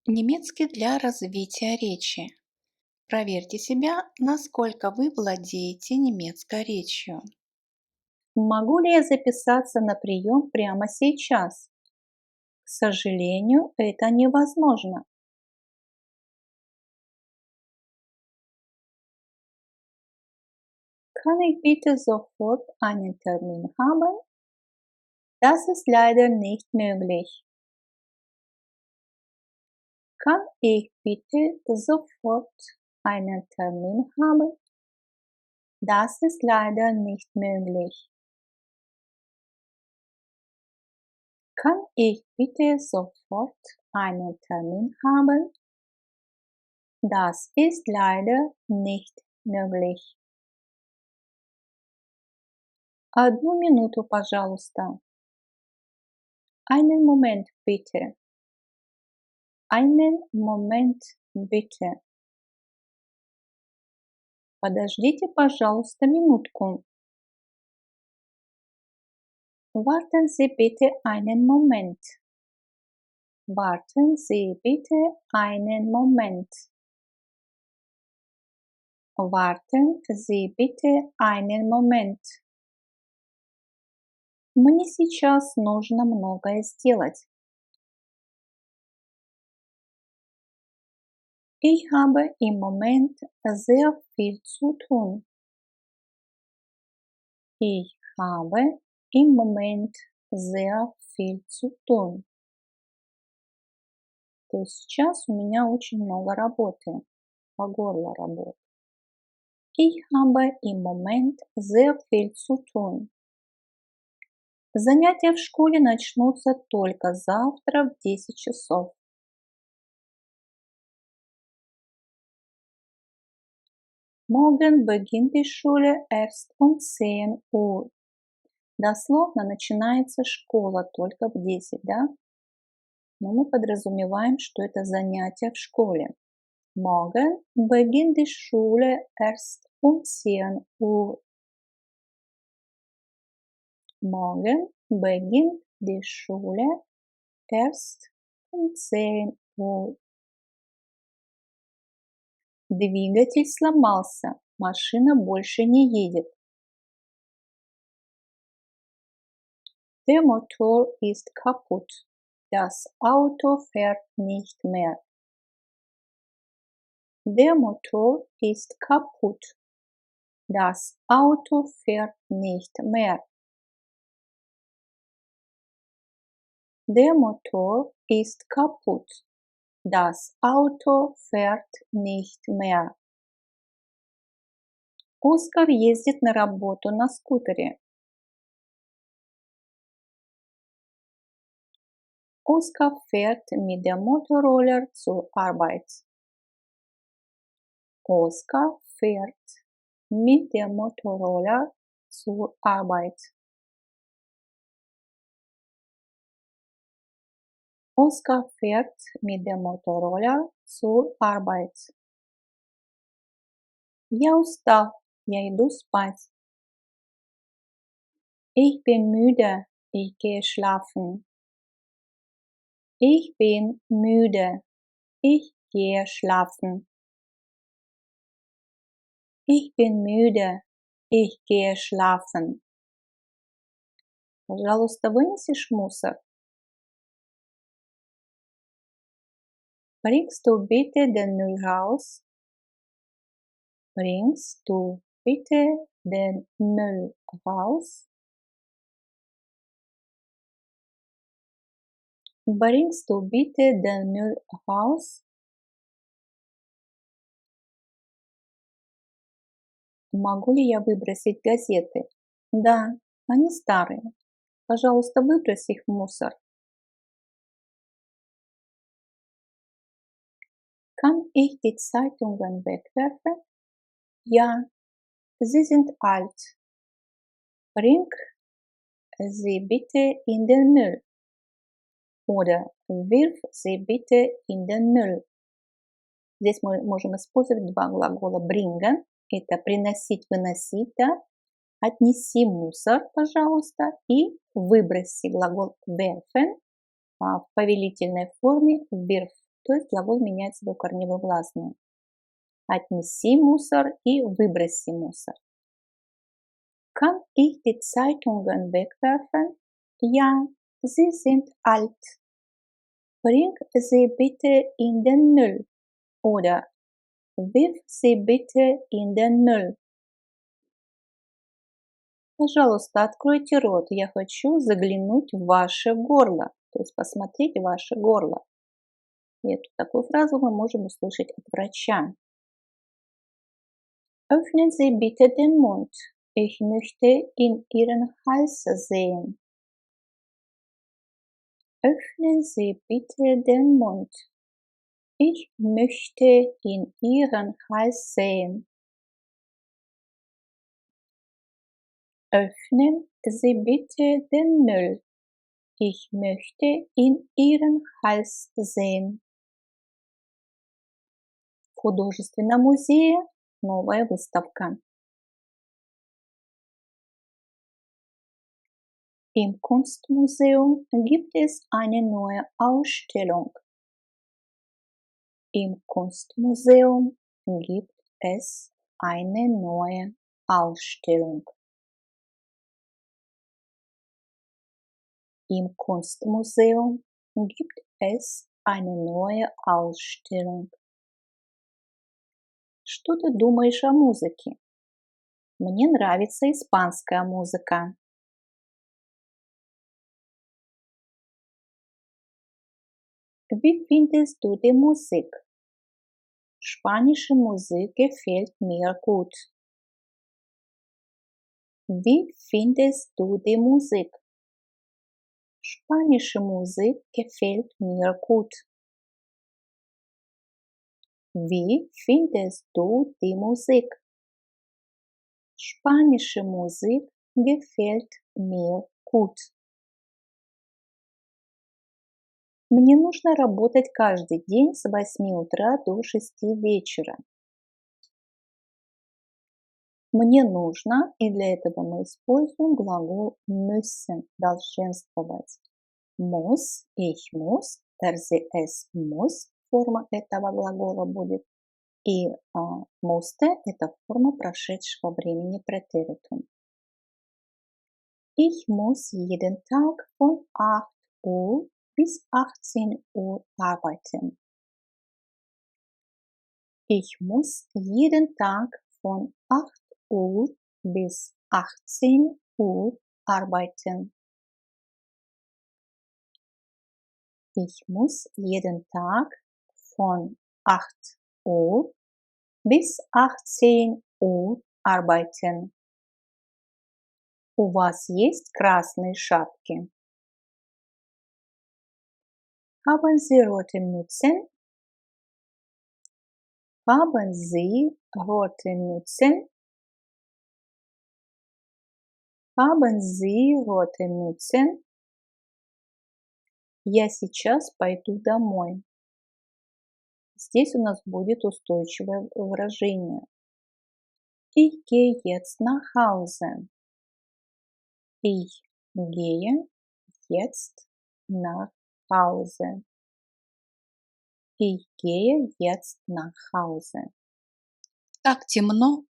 Немецкий для развития речи. Проверьте себя, насколько вы владеете немецкой речью. Могу ли я записаться на прием прямо сейчас? К сожалению, это невозможно. Kann ich bitte sofort einen Termin haben? Das ist leider nicht möglich. Kann ich bitte sofort einen Termin haben? Das ist leider nicht möglich. Kann ich bitte sofort einen Termin haben? Das ist leider nicht möglich. Одну минуту, пожалуйста. Einen Moment bitte. Einen Moment bitte. Подождите, пожалуйста, минутку. Warten Sie bitte einen Moment. Warten Sie bitte einen Moment. Warten Sie bitte einen Moment. Мне сейчас нужно многое сделать. Ich habe im Moment sehr viel zu tun. Ich habe im Moment sehr viel zu tun. То есть сейчас у меня очень много работы, по горло работы. Ich habe im Moment sehr viel zu tun. Занятия в школе начнутся только завтра в 10 часов. Morgen beginnt die Schule erst um 10 Uhr. Дословно начинается школа только в 10, да? Но мы подразумеваем, что это занятие в школе. Morgen beginnt die Schule erst um 10 Uhr. Morgen beginnt die Schule erst um 10 Uhr. Двигатель сломался, машина больше не едет. Der Motor ist kaputt, das Auto fährt nicht mehr. Der Motor ist kaputt, das Auto fährt nicht mehr. Der Motor ist kaputt. Das Auto fährt nicht mehr. Оскар ездит на работу на скутере. Oskar fährt mit dem Motorroller zur Arbeit. Oskar fährt mit dem Motorroller zur Arbeit. Oskar fährt mit dem Motorroller zur Arbeit. Я устал, я иду спать. Ich bin müde, ich gehe schlafen. Ich bin müde, ich gehe schlafen. Ich bin müde, ich gehe schlafen. Пожалуйста, вынесешь мусор? Bringst du bitte den Müll raus? Bringst du bitte den Müll raus? Bringst du bitte den Müll raus? Могу ли я выбросить газеты? Да, они старые. Пожалуйста, выбрось их в мусор. Kann ich die Zeitungen wegwerfen? Ja, sie sind alt. Bring sie bitte in den Müll. Oder wirf sie bitte in den Müll. Здесь мы можем использовать два глагола bringen. Это приносить, выносить, да? Отнеси мусор, пожалуйста, и выброси глагол werfen в повелительной форме wirf, то есть глагол меняет свою корневую гласную. Отнеси мусор и выброси мусор. Kann ich die Zeitungen wegwerfen? Ja, sie sind alt. Bring sie bitte in den Müll. Oder wirf sie bitte in den Müll. Пожалуйста, откройте рот. Я хочу заглянуть в ваше горло. То есть посмотреть в ваше горло. И эту такую фразу мы можем услышать от врача. Öffnen Sie bitte den Mund. Ich möchte in Ihren Hals sehen. Öffnen Sie bitte den Mund. Ich möchte in Ihren Hals sehen. Öffnen Sie bitte den Müll. Ich möchte in Ihren Hals sehen. В художественном музее новая выставка. Im Kunstmuseum gibt es eine neue Ausstellung. Im Kunstmuseum gibt es eine neue Ausstellung. Im Kunstmuseum gibt es eine neue Ausstellung. Что ты думаешь о музыке? Мне нравится испанская музыка. Wie findest du die Musik? Spanische Musik gefällt mir gut. Wie findest du die Musik? Spanische Musik gefällt mir gut. Wie findest du die Musik? Spanische Musik gefällt mir gut. Мне нужно работать каждый день с 8 утра до 6 вечера. Мне нужно, и для этого мы используем глагол müssen, долженствовать. Muss, ich muss, es muss, форма этого глагола будет. И musste – это форма прошедшего времени претеритум. Ich muss jeden Tag von 8 Uhr bis 18 Uhr arbeiten. Ich muss jeden Tag von 8 Uhr bis 18 Uhr arbeiten. Ich muss jeden Tag von 8 Uhr bis 18 Uhr arbeiten. У вас есть красные шапки? Haben Sie rote Mützen? Haben Sie rote Mützen? Haben Sie rote Mützen? Я сейчас пойду домой. Здесь у нас будет устойчивое выражение. Ich gehe jetzt nach Hause. Ich gehe jetzt nach Hause. Ich gehe jetzt nach Hause. Так темно.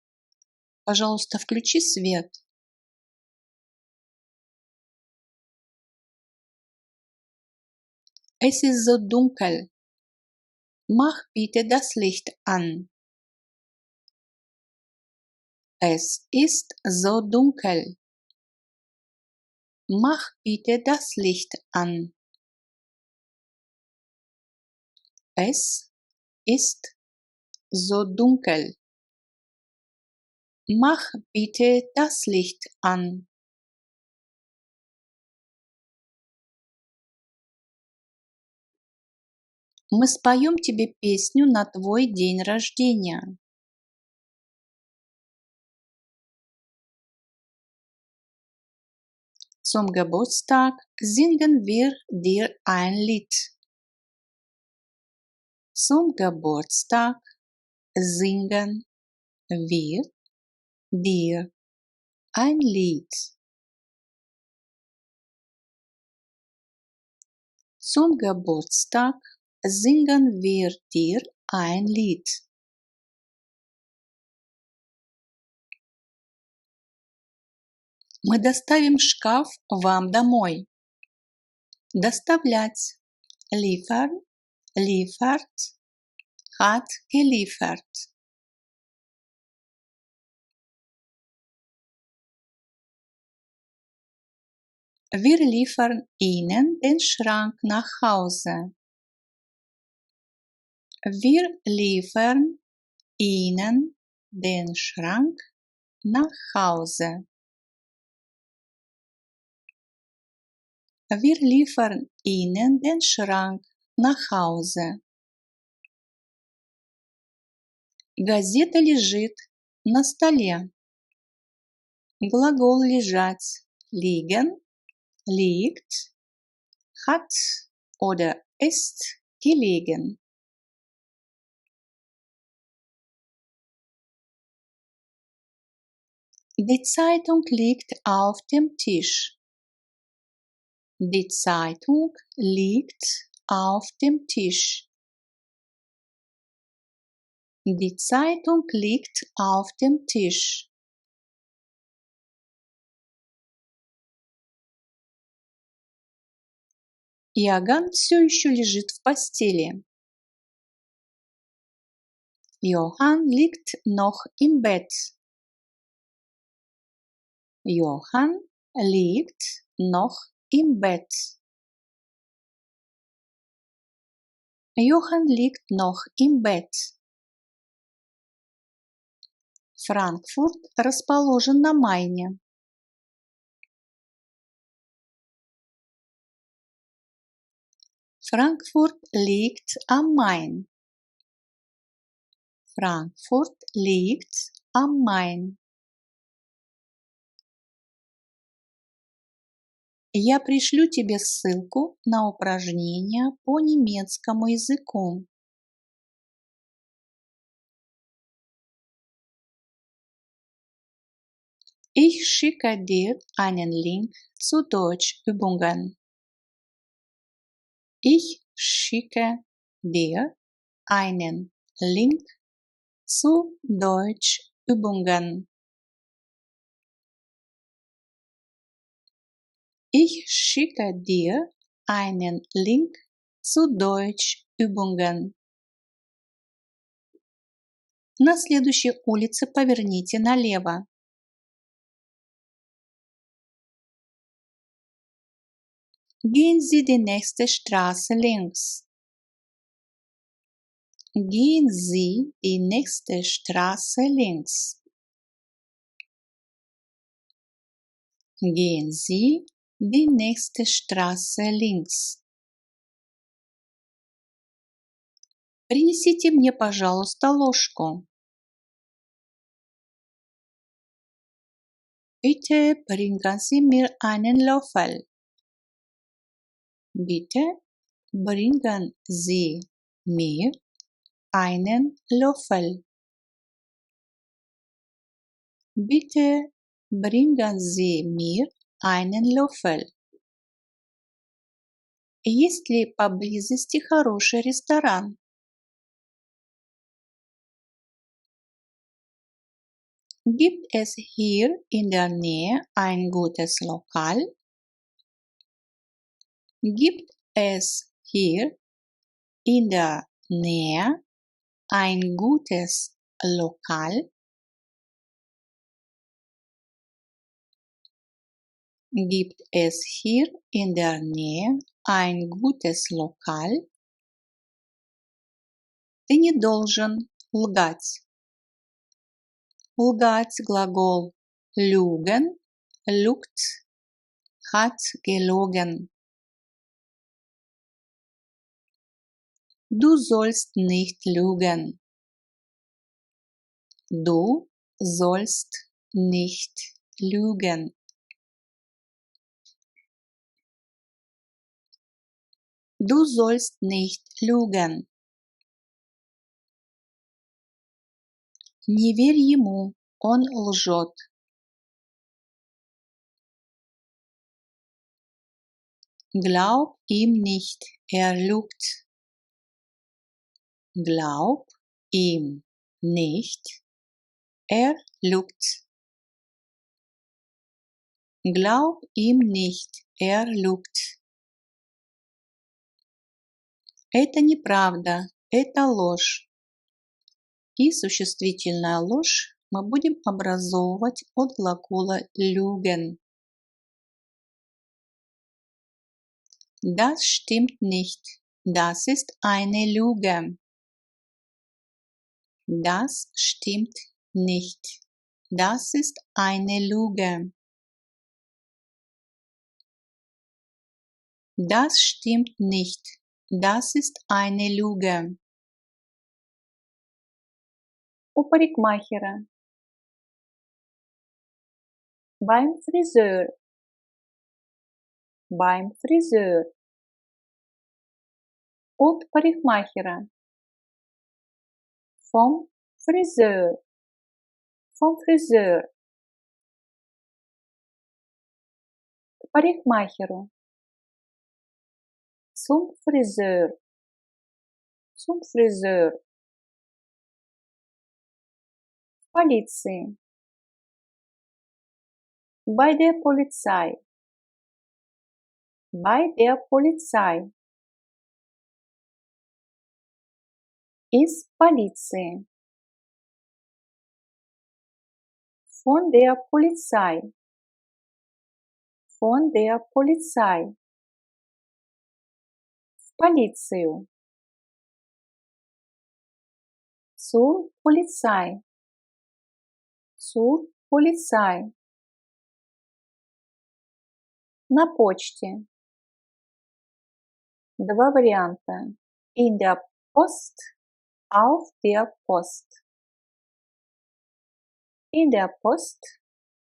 Пожалуйста, включи свет. Es ist so dunkel. Mach bitte das Licht an. Es ist so dunkel. Mach bitte das Licht an. Es ist so dunkel. Mach bitte das Licht an. Мы споем тебе песню на твой день рождения. Zum Geburtstag singen wir dir ein Lied. Zum Geburtstag singen wir dir ein Lied. Zum Geburtstag singen wir dir ein Lied. Мы доставим шкаф вам домой. Доставлять. Liefern, liefert, hat geliefert. Wir liefern Ihnen den Schrank nach Hause. Wir liefern Ihnen den Schrank nach Hause. Wir liefern Ihnen den Schrank nach Hause. Газета лежит на столе. Глагол лежать. Liegen, liegt, hat oder ist gelegen. Die Zeitung liegt auf dem Tisch. Die Zeitung liegt auf dem Tisch. Die Zeitung liegt auf dem Tisch. Иоганн все еще лежит в постели. Johann liegt noch im Bett. Johann liegt noch im Bett. Johann liegt noch im Bett. Франкфурт расположен на Майне. Frankfurt liegt am Main. Frankfurt liegt am Main. Я пришлю тебе ссылку на упражнения по немецкому языку. Ich schicke dir einen Link zu Deutschübungen. Ich schicke dir einen Link zu Deutschübungen. Ich schicke dir einen Link zu Deutschübungen. На следующей улице поверните налево. Gehen Sie die nächste Straße links. Gehen Sie die nächste Straße links. Gehen Sie die nächste Straße links. Принесите мне, пожалуйста, ложку. Bitte bringen Sie mir einen Löffel. Bitte bringen Sie mir einen Löffel. Bitte bringen Sie mir einen Löffel. Есть ли поблизости хороший ресторан? Gibt es hier in der Nähe ein gutes Lokal? Gibt es hier in der Nähe ein gutes Lokal? Gibt es hier in der Nähe ein gutes Lokal? Ты не должен лгать. Лгать глагол lügen, lügt, hat gelogen. Du sollst nicht lügen. Du sollst nicht lügen. Du sollst nicht lügen. Не верь ему, он лжет. Glaub ihm nicht, er lügt. Glaub ihm nicht, er lügt. Glaub ihm nicht, er lügt. Это неправда, это ложь. И существительное ложь мы будем образовывать от глагола lügen. Das stimmt nicht. Das ist eine Lüge. Das stimmt nicht. Das ist eine Lüge. Das stimmt nicht. Das ist eine Lüge. У парикмахера. Beim Friseur. Beim Friseur. От парикмахера. Vom Friseur. Vom Friseur. К парикмахеру. Zum Friseur. Zum Friseur. В полиции. Bei der Polizei. Bei der Polizei. Из полиции. Von der Polizei. Von der Polizei. В полицию. Zur Polizei. Zur Polizei. На почте. Два варианта. In der Post, auf der Post. In der Post,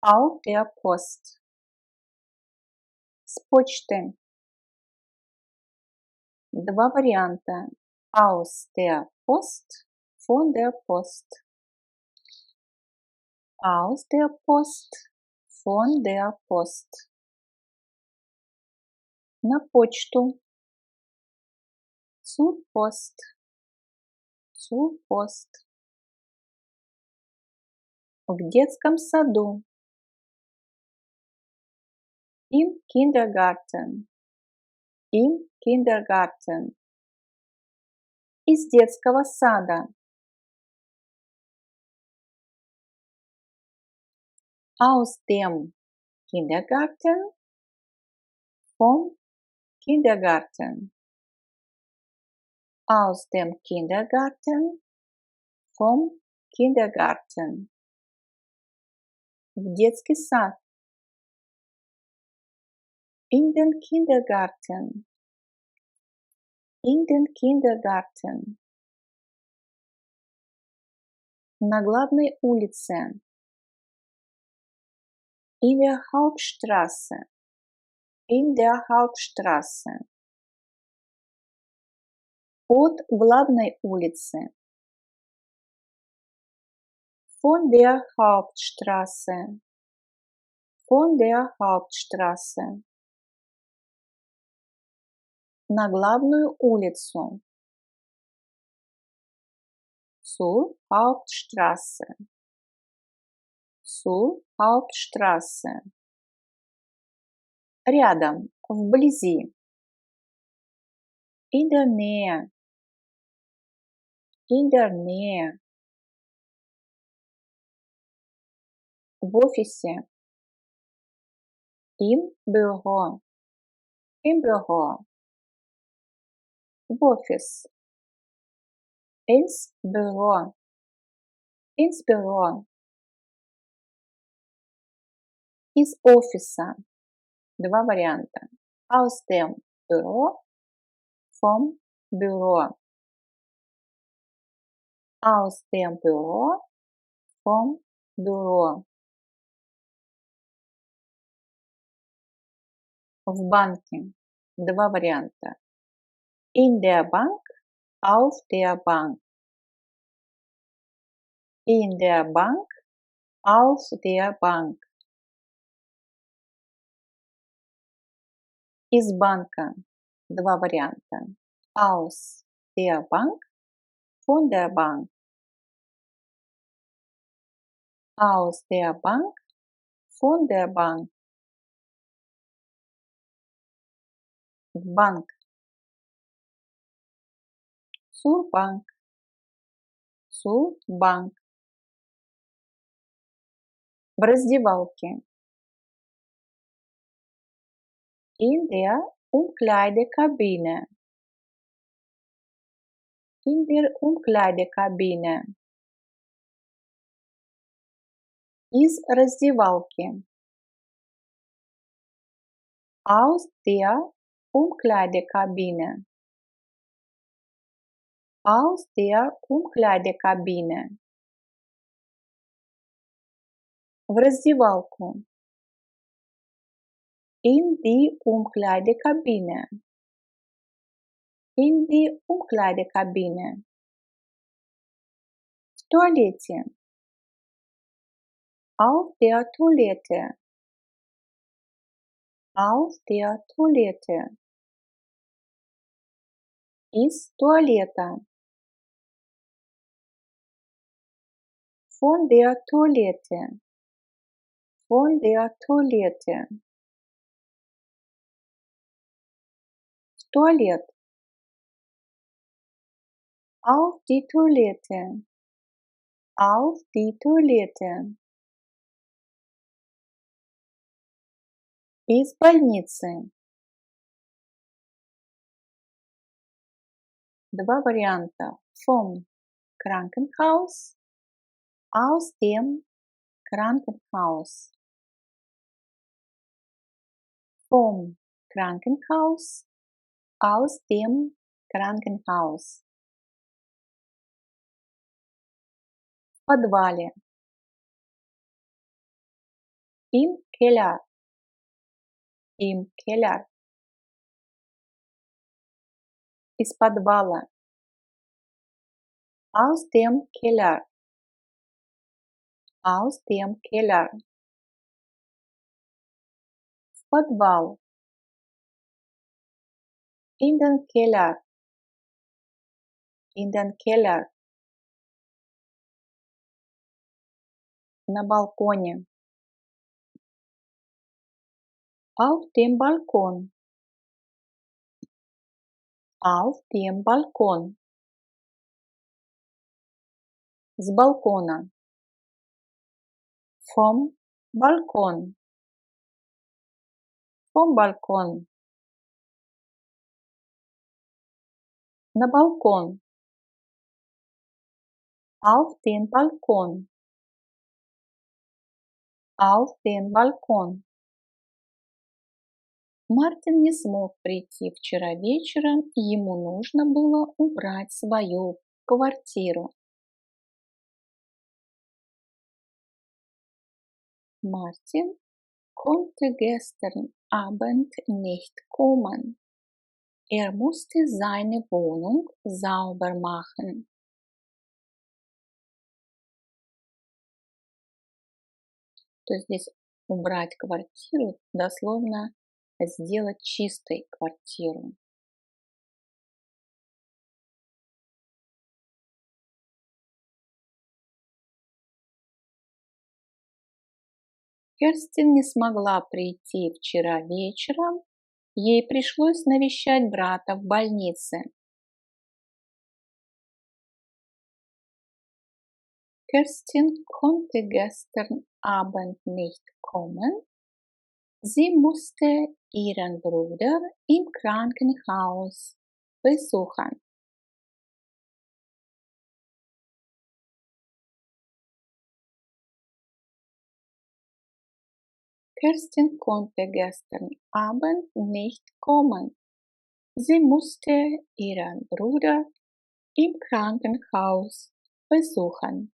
auf der Post. С почты. Два варианта. Aus der Post, von der Post. Aus der Post, von der Post. На почту. Zur Post. Zur Post. В детском саду. Im Kindergarten. Im Kindergarten. Из детского сада. Aus dem Kindergarten. Vom Kindergarten. Aus dem Kindergarten. Vom Kindergarten. В детский сад. In den Kindergarten. In den Kindergarten. На главной улице. In der Hauptstraße. In der Hauptstraße. От главной улицы. Von der Hauptstraße. Von der Hauptstraße. На главную улицу. Zur Hauptstraße. Zur Hauptstraße. Рядом, вблизи. In der Nähe. In der Nähe. В офисе. Im Büro. Im Büro. В офис. Ins Büro. Ins Büro. Из офиса. Два варианта. Aus dem Büro. Vom Büro. Aus dem Büro. Vom Büro. В банке. Два варианта. In der Bank. Auf der Bank. In der Bank. Auf der Bank. Из банка. Два варианта. Aus der Bank. von der Bank. Aus der Bank, von der Bank. В банк. Zur Bank. Zur Bank. В раздевалке. In der Umkleidekabine. In der Umkleidekabine. Из раздевалки. Aus der Umkleidekabine. Aus der Umkleidekabine. В раздевалку. In die Umkleidekabine. In die Umkleidekabine. В туалете. Auf der Toilette. Auf der Toilette. Из туалета. Von der Toilette. Von der Toilette. В туалет. Auf die Toilette. Auf die Toilette. Из больницы. Два варианта. Vom Krankenhaus. Aus dem Krankenhaus. Vom Krankenhaus. Aus dem Krankenhaus. В подвале. Im Keller. Im Keller. Из подвала. Aus dem Keller. Aus dem Keller. В подвал. In den Keller. In den Keller. На балконе. Auf dem Balkon. Auf dem Balkon. С балкона. Vom Balkon. Vom Balkon. На балкон. Auf den Balkon. Auf den Balkon. Мартин не смог прийти вчера вечером, и ему нужно было убрать свою квартиру. Martin konnte gestern Abend nicht kommen. Er musste seine Wohnung sauber machen. То есть здесь убрать квартиру, дословно сделать чистой квартиру. Керстин не смогла прийти вчера вечером, ей пришлось навещать брата в больнице. Kerstin konnte gestern Abend nicht kommen. Sie musste ihren Bruder im Krankenhaus besuchen. Kerstin konnte gestern Abend nicht kommen. Sie musste ihren Bruder im Krankenhaus besuchen.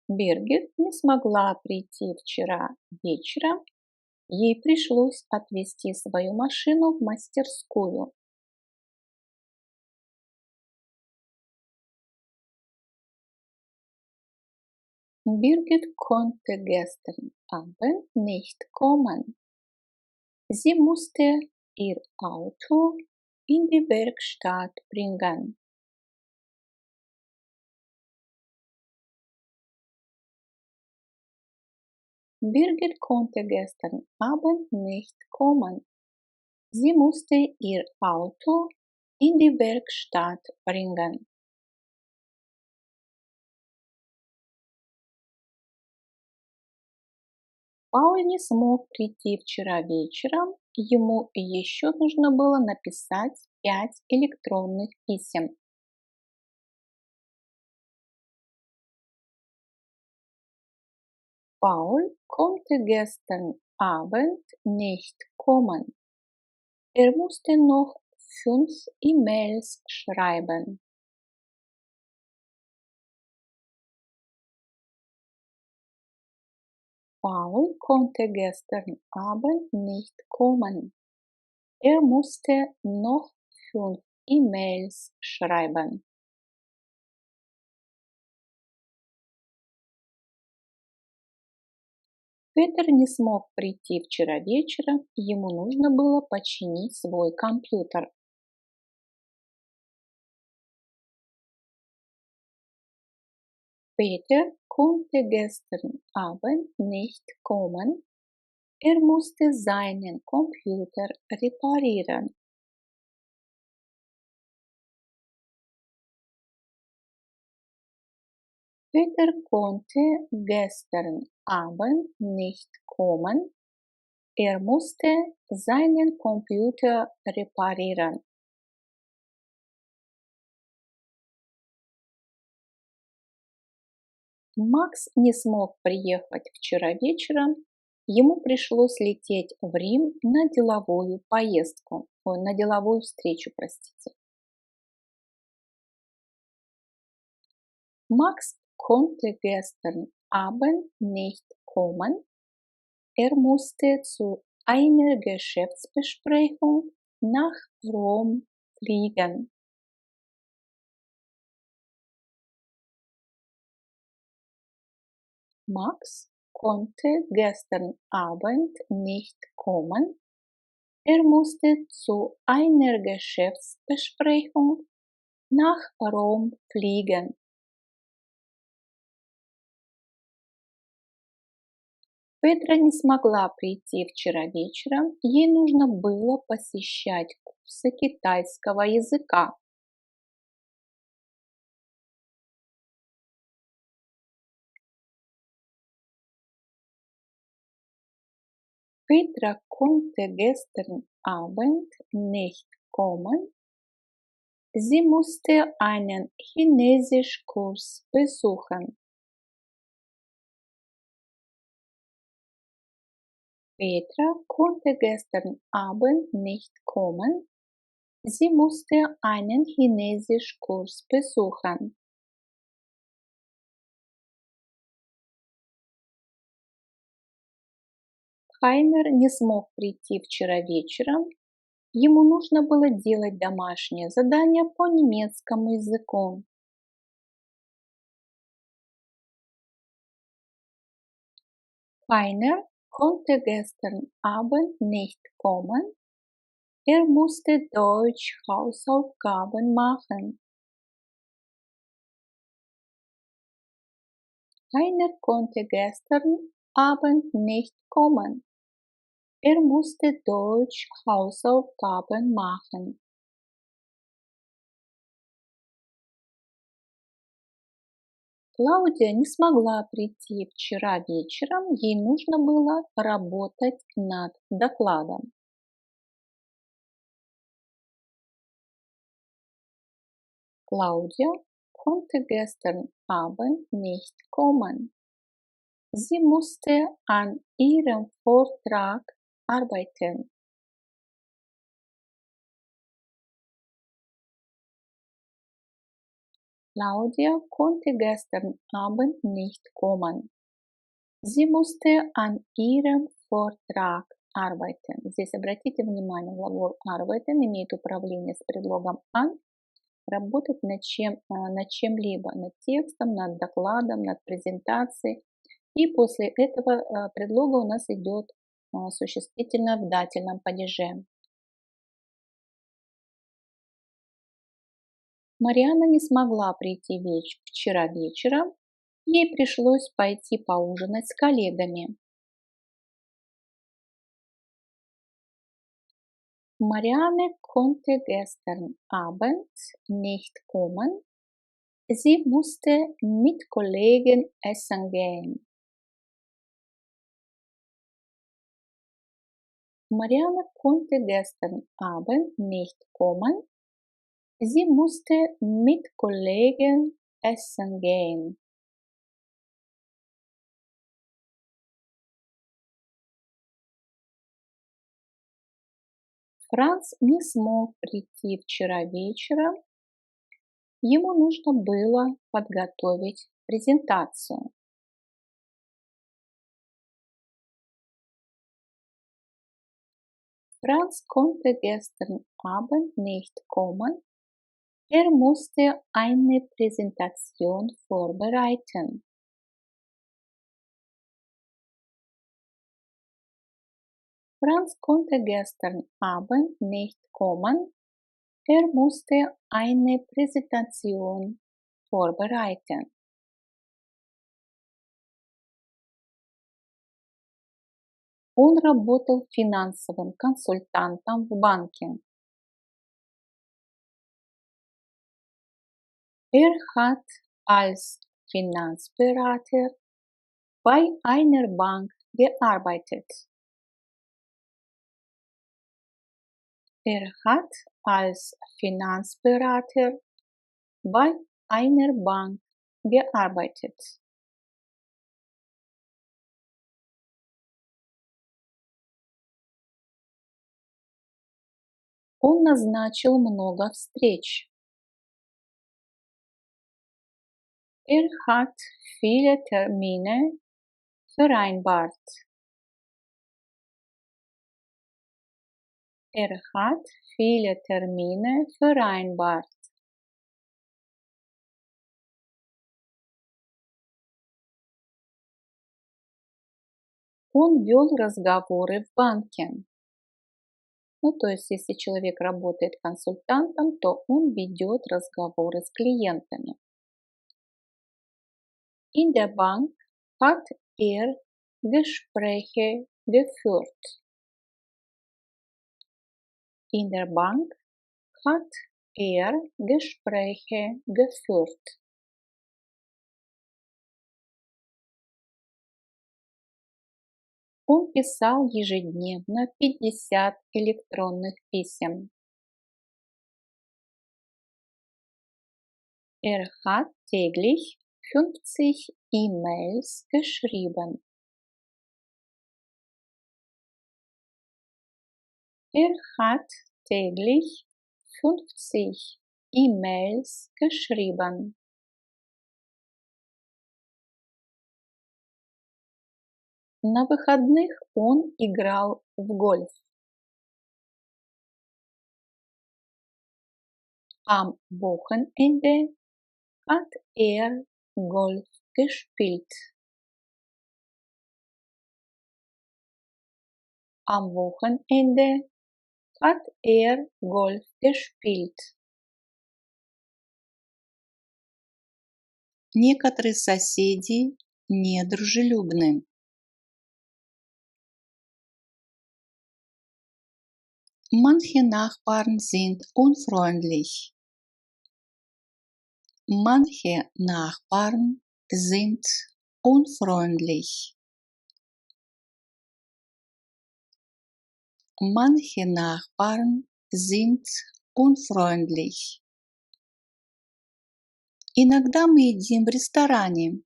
Биргит не смогла прийти вчера вечером, ей пришлось отвезти свою машину в мастерскую. Birgit konnte gestern Abend nicht kommen. Sie musste ihr Auto in die Werkstatt bringen. Birgit konnte gestern Abend nicht kommen. Sie musste ihr Auto in die Werkstatt bringen. Пауль не смог прийти вчера вечером, ему еще нужно было написать 5 электронных писем. Paul konnte gestern Abend nicht kommen. Er musste noch 5 E-Mails schreiben. Paul konnte gestern Abend nicht kommen. Er musste noch 5 E-Mails schreiben. Петр не смог прийти вчера вечером, ему нужно было починить свой компьютер. Peter konnte gestern Abend nicht kommen. Er musste seinen Computer reparieren. Peter konnte gestern Abend nicht kommen. Er musste seinen Computer reparieren. Макс не смог приехать вчера вечером. Ему пришлось лететь в Рим на деловую поездку, на деловую встречу, простите. Max konnte gestern Abend nicht kommen. Er musste zu einer Geschäftsbesprechung nach Rom fliegen. Max konnte gestern Abend nicht kommen. Er musste zu einer Geschäftsbesprechung nach Rom fliegen. Петра не смогла прийти вчера вечером, ей нужно было посещать курсы китайского языка. Petra konnte gestern Abend nicht kommen. Sie musste einen Chinesischkurs besuchen. Petra konnte gestern Abend nicht kommen. Sie musste einen Chinesischkurs besuchen. Хайнер не смог прийти вчера вечером. Ему нужно было делать домашнее задание по немецкому языку. Heiner konnte gestern Abend nicht kommen. Er musste Deutsch Hausaufgaben machen. Heiner konnte gestern Abend nicht kommen. Er musste Deutsch Hausaufgaben machen. Клаудия не смогла прийти вчера вечером, ей нужно было работать над докладом. Claudia konnte gestern Abend nicht kommen. Sie musste an ihrem Vortrag arbeiten. Claudia konnte gestern Abend nicht kommen. Sie musste an ihrem Vortrag arbeiten. Здесь обратите внимание, глагол arbeiten имеет управление с предлогом an, работать над чем-либо, над текстом, над докладом, над презентацией. И после этого предлога у нас идет существительное в дательном падеже. Марианна не смогла прийти вчера вечером, ей пришлось пойти поужинать с коллегами. Marianne konnte gestern Abend nicht kommen, sie musste mit Kollegen essen gehen. Marianne konnte gestern Abend nicht kommen, sie musste mit Kollegen essen gehen. Франц не смог прийти вчера вечером, ему нужно было подготовить презентацию. Franz konnte gestern Abend nicht kommen, er musste eine Präsentation vorbereiten. Franz konnte gestern Abend nicht kommen, er musste eine Präsentation vorbereiten. Он работал финансовым консультантом в банке. Er hat als Finanzberater bei einer Bank gearbeitet. Er hat als Finanzberater bei einer Bank gearbeitet. Он назначил много встреч. Er hat viele Termine vereinbart. Er hat viele Termine vereinbart. Он вел разговоры в банке. То есть, если человек работает консультантом, то он ведет разговоры с клиентами. In der Bank hat er Gespräche geführt. In der Bank hat er Gespräche geführt. Он писал ежедневно 50 электронных писем. Er hat täglich 50 E-Mails geschrieben. Er hat täglich 50 E-Mails geschrieben. На выходных он играл в гольф. Am Wochenende hat er Golf gespielt. Am Wochenende hat er Golf gespielt. Некоторые соседи недружелюбны. Manche Nachbarn sind unfreundlich. Manche Nachbarn sind unfreundlich. Manche Nachbarn sind unfreundlich. Иногда мы едим в ресторане.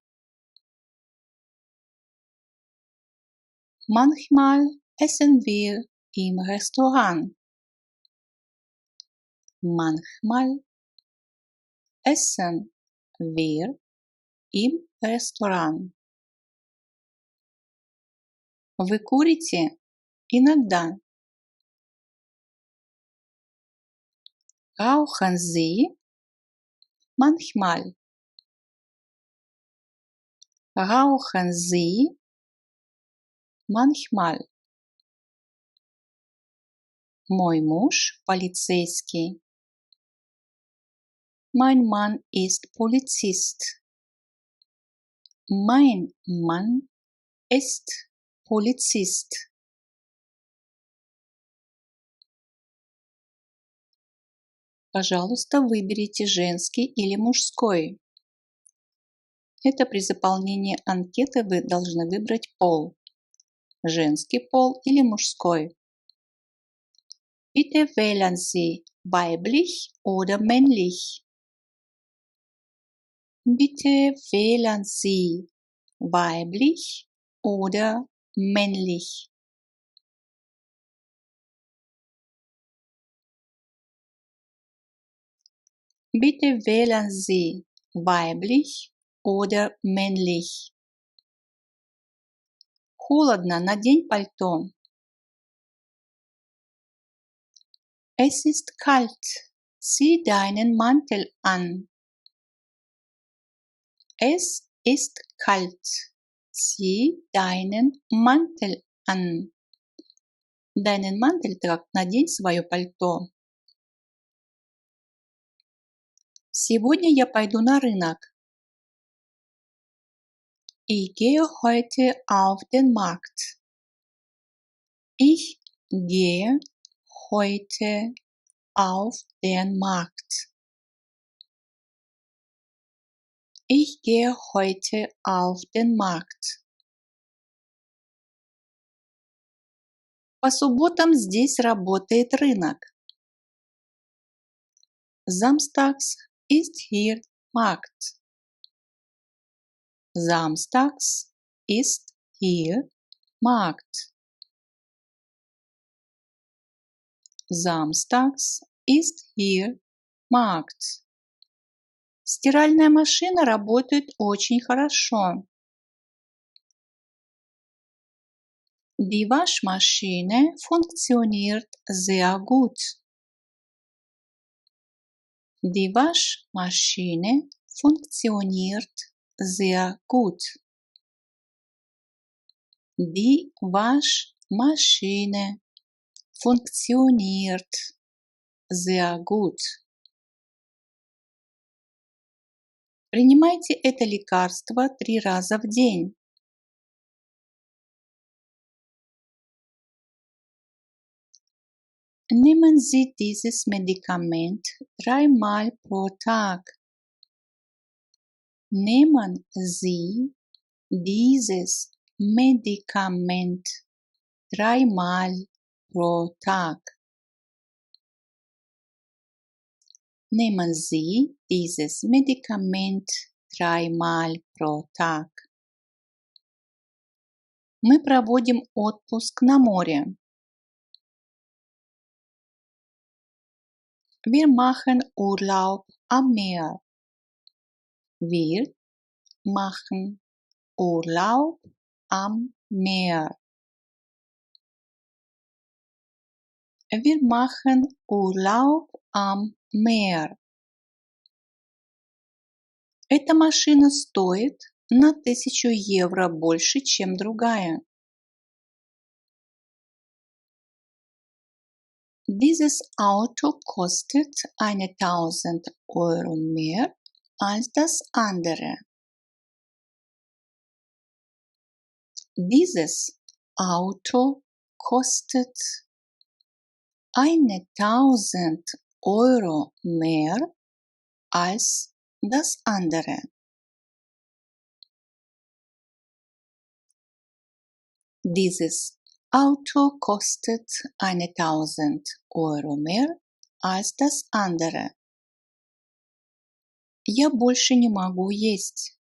Manchmal essen wir im Restaurant. Manchmal essen wir im Restaurant. Вы курите? Иногда. Rauchen Sie? Manchmal. Rauchen Sie? Manchmal. Мой муж полицейский. Mein Mann ist Polizist. Mein Mann ist Polizist. Пожалуйста, выберите женский или мужской. Это при заполнении анкеты вы должны выбрать пол. Женский пол или мужской. Bitte wählen Sie weiblich oder männlich. Bitte wählen Sie weiblich oder männlich. Bitte wählen Sie weiblich oder männlich. Холодно, надень пальто. Es ist kalt, zieh deinen Mantel an. Es ist kalt, zieh deinen Mantel an. Deinen Mantel, так, надень свое пальто. Сегодня я пойду на рынок. Ich gehe heute auf den Markt. Ich gehe heute auf den Markt. Ich gehe heute auf den Markt. По субботам здесь работает рынок. Samstags ist hier Markt. Samstags ist hier Markt. Samstags ist hier Markt. Стиральная машина работает очень хорошо. Die Waschmaschine funktioniert sehr gut. Die Waschmaschine funktioniert sehr gut. Die Waschmaschine funktioniert sehr gut. Принимайте это лекарство 3 раза в день. Nehmen Sie dieses Medikament 3-mal pro Tag. Nehmen Sie dieses Medikament 3-mal pro Tag. Nehmen Sie dieses Medikament 3-mal pro Tag. Мы проводим отпуск на море. Wir machen Urlaub am Meer. Wir machen Urlaub am Meer. Wir machen Urlaub am Meer. Эта машина стоит на 1000 евро больше, чем другая. Dieses Auto kostet 1000 Euro mehr als das andere. Dieses Auto kostet 1000 Euro mehr als das andere. Dieses Auto kostet 1000 Euro mehr als das andere. Я больше не могу есть.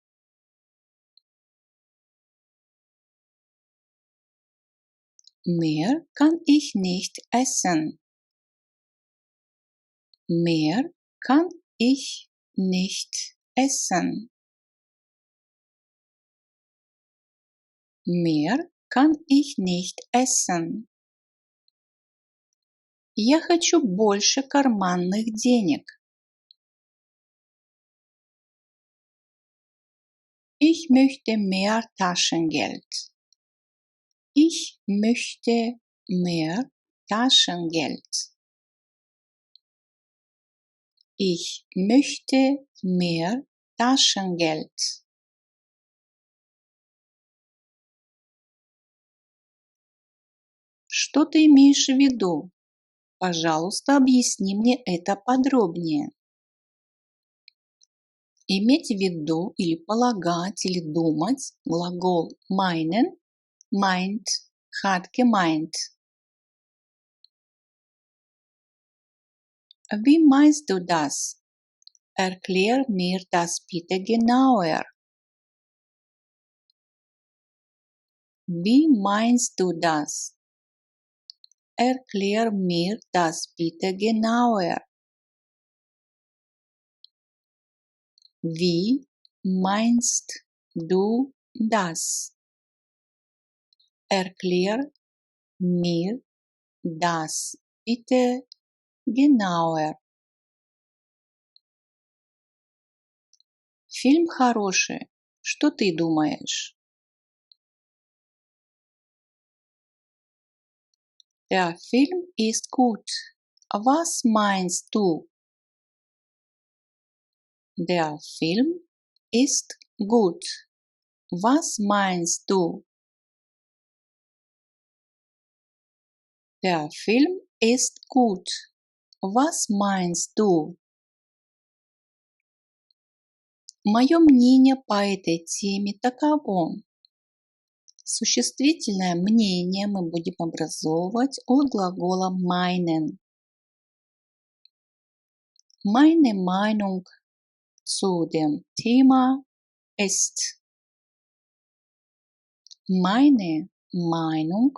Mehr kann ich nicht essen. Mehr kann ich nicht essen. Mehr kann ich nicht essen. Я хочу больше карманных денег. Ich möchte mehr Taschengeld. Ich möchte mehr Taschengeld. Ich möchte mehr Taschengeld. Что ты имеешь в виду? Пожалуйста, объясни мне это подробнее. Иметь в виду или полагать или думать глагол meinen, meint, hat gemeint. Wie meinst du das? Erklär mir das bitte genauer. Wie meinst du das? Erklär mir das bitte genauer. Wie meinst du das? Erklär mir das bitte genauer. Фильм хороший. Что ты думаешь? Der Film ist gut. Was meinst du? Der Film ist gut. Was meinst du? Der Film ist gut. Was meinst du? Мое мнение по этой теме таково. Существительное мнение мы будем образовывать от глагола meinen. Meine Meinung zu dem Thema ist. Meine Meinung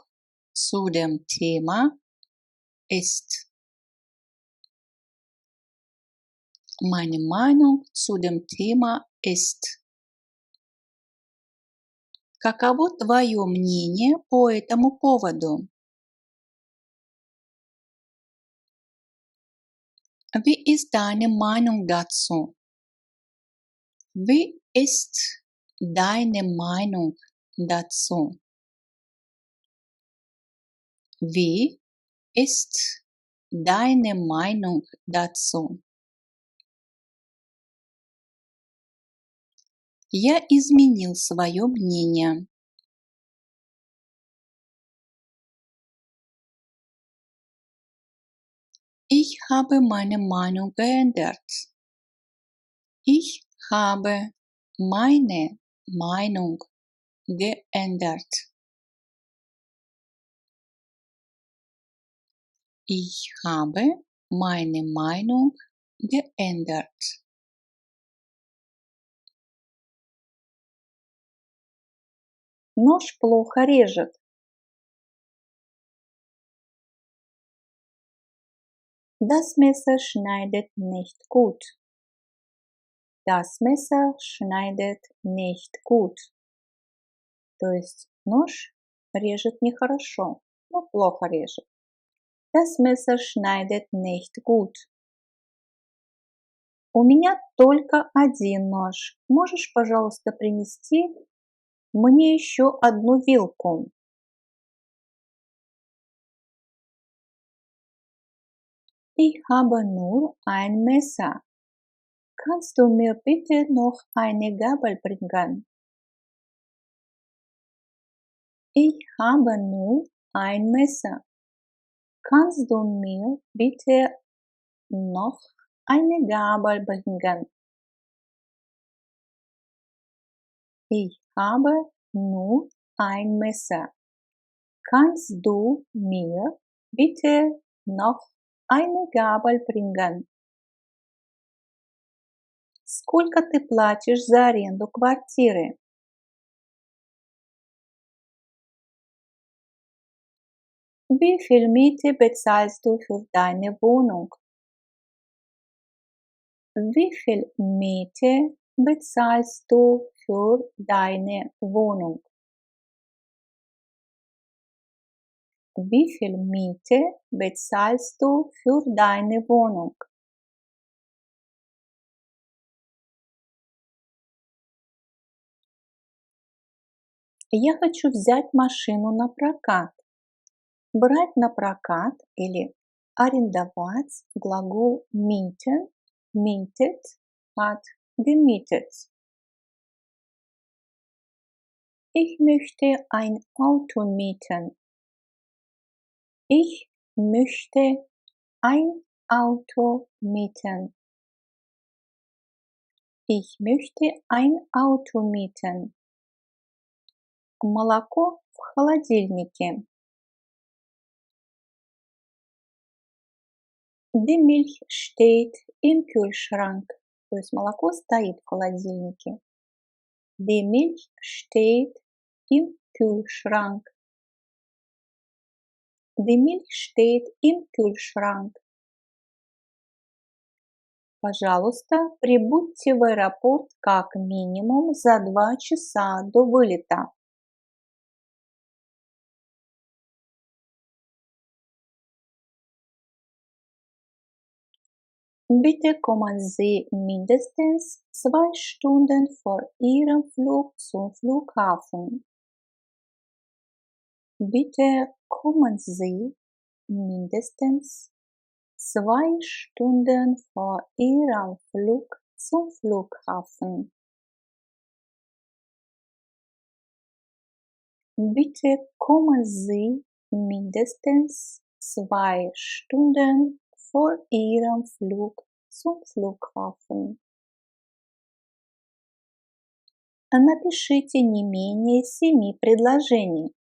zu dem Thema ist. Meine Meinung zu dem Thema ist. Каково твое мнение по этому поводу? Wie ist deine Meinung dazu? Wie ist deine Meinung dazu? Wie ist deine Meinung dazu? Я изменил свое мнение. Ich habe meine Meinung geändert. Ich habe meine Meinung geändert. Ich habe meine Meinung geändert. Нож плохо режет. Das Messer schneidet nicht gut. Das Messer schneidet nicht gut. То есть нож режет нехорошо, но плохо режет. Das Messer schneidet nicht gut. У меня только один нож. Можешь, пожалуйста, принести мне еще одну вилку? Ich habe nur ein Messer. Kannst du mir bitte noch eine Gabel bringen? Ich habe nur ein Messer. Kannst du mir bitte noch eine Gabel bringen? Ich habe nur ein Messer. Kannst du mir bitte noch eine Gabel bringen? Сколько ты платишь за аренду квартиры? Wie viel Miete bezahlst du für deine Wohnung? Wie viel Miete bezahlst du für deine Wohnung? Wie viel Miete bezahlst du für deine Wohnung? Я хочу взять машину на прокат. Брать на прокат или арендовать глагол mieten, mietet от gemietet. Ich möchte ein Auto mieten. Ich möchte ein Auto mieten. Ich möchte ein Auto mieten. Молоко в холодильнике. Die Milch steht im Kühlschrank. То есть молоко стоит в холодильнике. Die Milch steht im Kühlschrank. Die Milch steht im Kühlschrank. Пожалуйста, прибудьте в аэропорт как минимум за 2 часа до вылета. Bitte kommen Sie mindestens 2 Stunden vor Ihrem Flug zum Flughafen. Bitte kommen Sie mindestens 2 Stunden vor Ihrem Flug zum Flughafen. Bitte kommen Sie mindestens 2 Stunden vor Ihrem Flug zum Flughafen. Напишите не менее 7 предложений.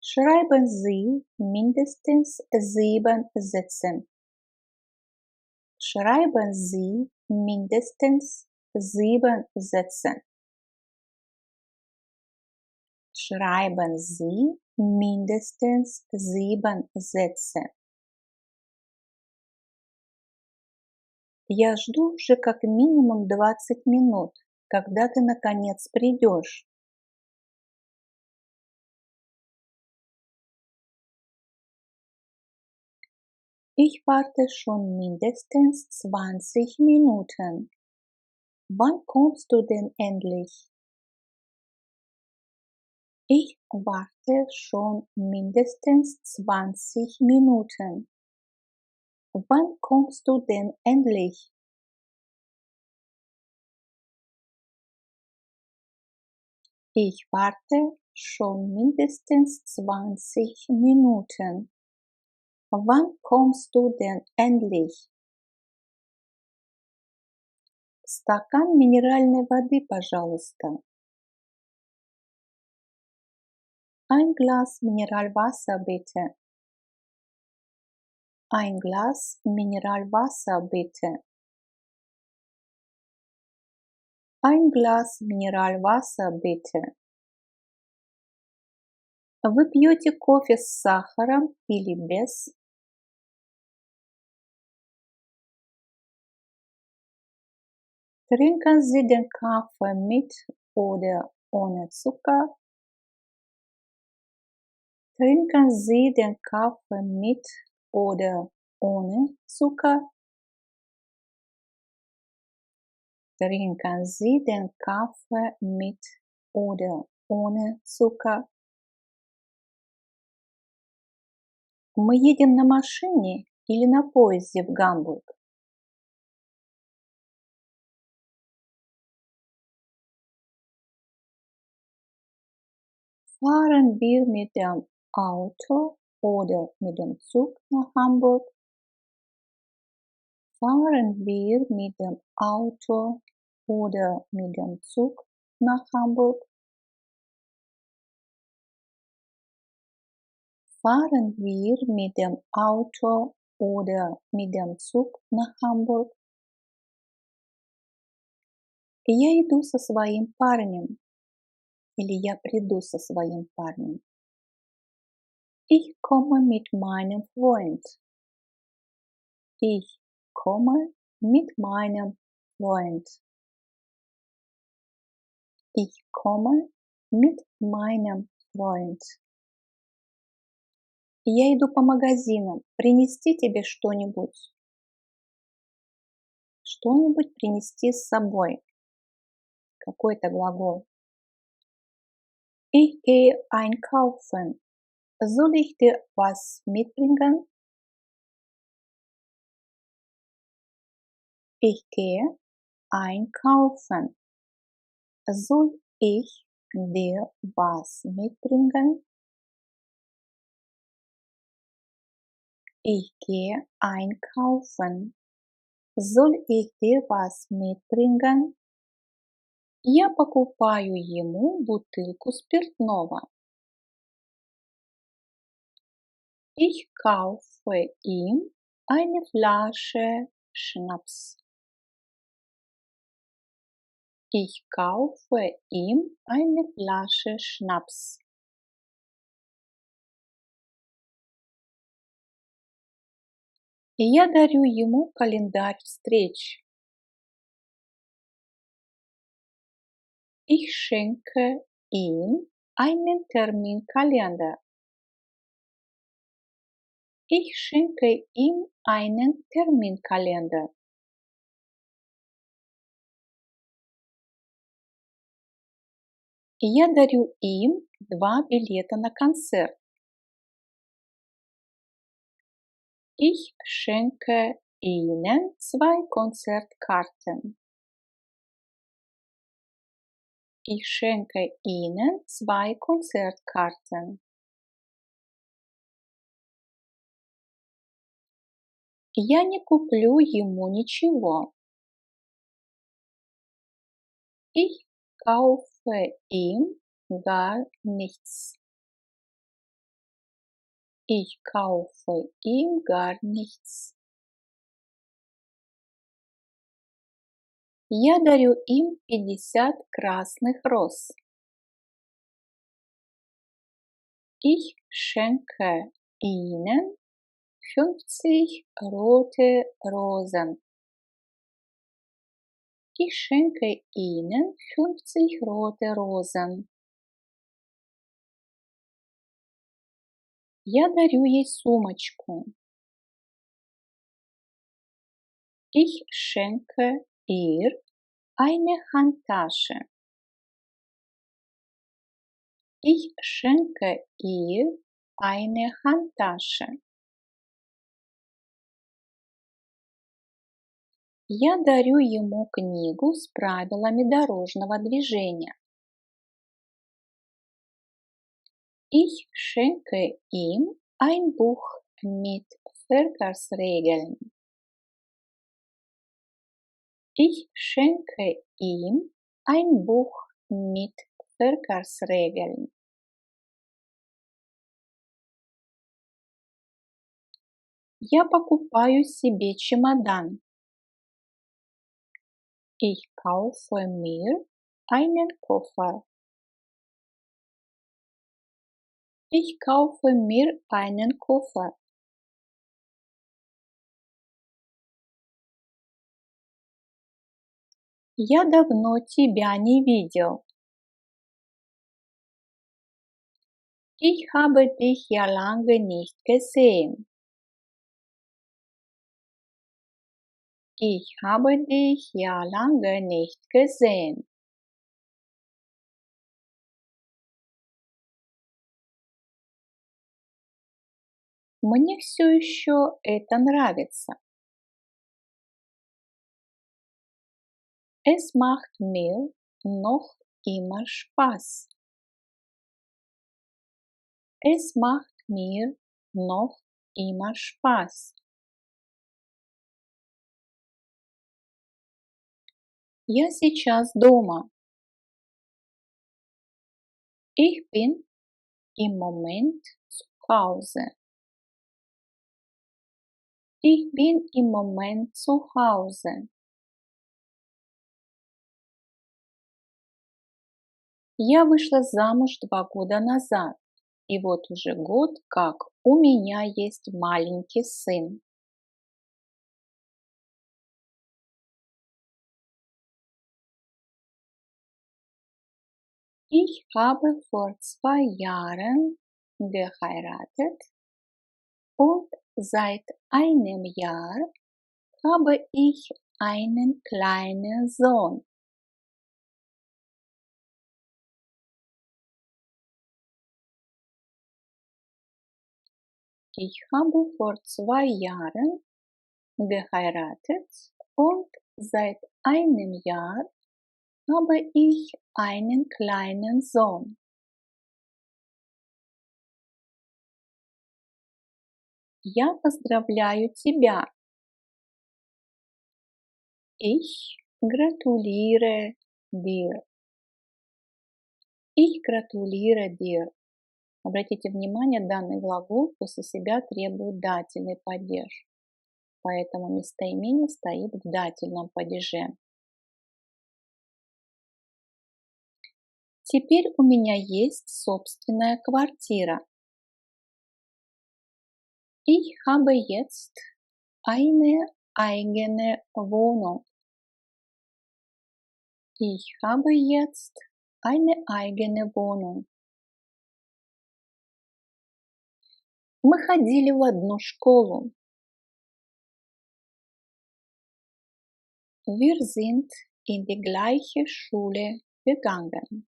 Schreiben Sie mindestens 7 Sätze. Schreiben Sie mindestens 7 Sätze. Schreiben Sie mindestens 7 Sätze. Я жду уже как минимум 20 минут, когда ты наконец придешь. Ich warte schon mindestens 20 Minuten. Wann kommst du denn endlich? Ich warte schon mindestens 20 Minuten. Wann kommst du denn endlich? Ich warte schon mindestens 20 Minuten. Wann kommst du denn endlich? Стакан минеральной воды, пожалуйста. Ein Glas Mineralwasser bitte. Ein Glas Mineralwasser bitte. Ein Glas Mineralwasser bitte. Вы пьете кофе с сахаром или без? Trinken Sie den Kaffee mit oder ohne Zucker? Trinken Sie den Kaffee mit oder ohne Zucker? Trinken Sie den Kaffee mit oder ohne Zucker? Мы едем на машине или на поезде в Гамбург? Fahren wir mit dem Auto oder mit dem Zug nach Hamburg? Fahren wir mit dem Auto oder mit dem Zug nach Hamburg? Fahren wir mit dem Auto oder mit dem Zug nach Hamburg? Я иду со своим парнем. Или я приду со своим парнем. Ich komme mit meinem Freund. Ich komme mit meinem Freund. Ich komme mit meinem Freund. Я иду по магазинам. Принести тебе что-нибудь? Что-нибудь принести с собой. Какой это глагол? Ich gehe einkaufen. Soll ich dir was mitbringen? Ich gehe einkaufen. Soll ich dir was mitbringen? Ich gehe einkaufen. Soll ich dir was mitbringen? Я покупаю ему бутылку спиртного. Ich kaufe ihm eine Flasche Schnaps. Ich kaufe ihm eine Flasche Schnaps. Я дарю ему календарь встреч. Ich schenke ihm einen Terminkalender. Ich schenke ihm einen Terminkalender. Я дарю им 2 билета на концерт. Ich schenke ihnen 2 Konzertkarten. Ich schenke ihnen 2 Konzertkarten. Я не куплю ему ничего. Ich kaufe ihm gar nichts. Ich kaufe ihm gar nichts. Я дарю им 50 красных роз. Ich schenke ihnen 50 rote Rosen. Ich schenke ihnen 50 rote Rosen. Я дарю ей сумочку. Ich schenke ihr eine Handtasche. Ich schenke ihr eine Handtasche. Я дарю ему книгу с правилами дорожного движения. Ich schenke ihm ein Buch mit Verkehrsregeln. Ich schenke ihm ein Buch mit Verkehrsregeln. Я покупаю себе чемодан. Ich kaufe mir einen Koffer. Ich kaufe mir einen Koffer. Я давно тебя не видел. Ich habe dich ja lange nicht gesehen. Ich habe dich ja lange nicht gesehen. Мне все еще это нравится. Es macht mir noch immer Spaß. Es macht mir noch immer Spaß. Я сейчас дома. Ich bin im Moment zu Hause. Ich bin im Moment zu Hause. Я вышла замуж 2 года назад, и вот уже год, как у меня есть маленький сын. Ich habe vor 2 Jahren geheiratet und seit einem Jahr habe ich einen kleinen Sohn. Ich habe vor 2 Jahren geheiratet und seit einem Jahr habe ich einen kleinen Sohn. Я поздравляю тебя. Ich gratuliere dir. Ich gratuliere dir. Обратите внимание, данный глагол после себя требует дательный падеж, поэтому местоимение стоит в дательном падеже. Теперь у меня есть собственная квартира. Ich habe jetzt eine eigene Wohnung. Ich habe jetzt eine eigene Wohnung. Мы ходили в одну школу. Wir sind in die gleiche Schule gegangen.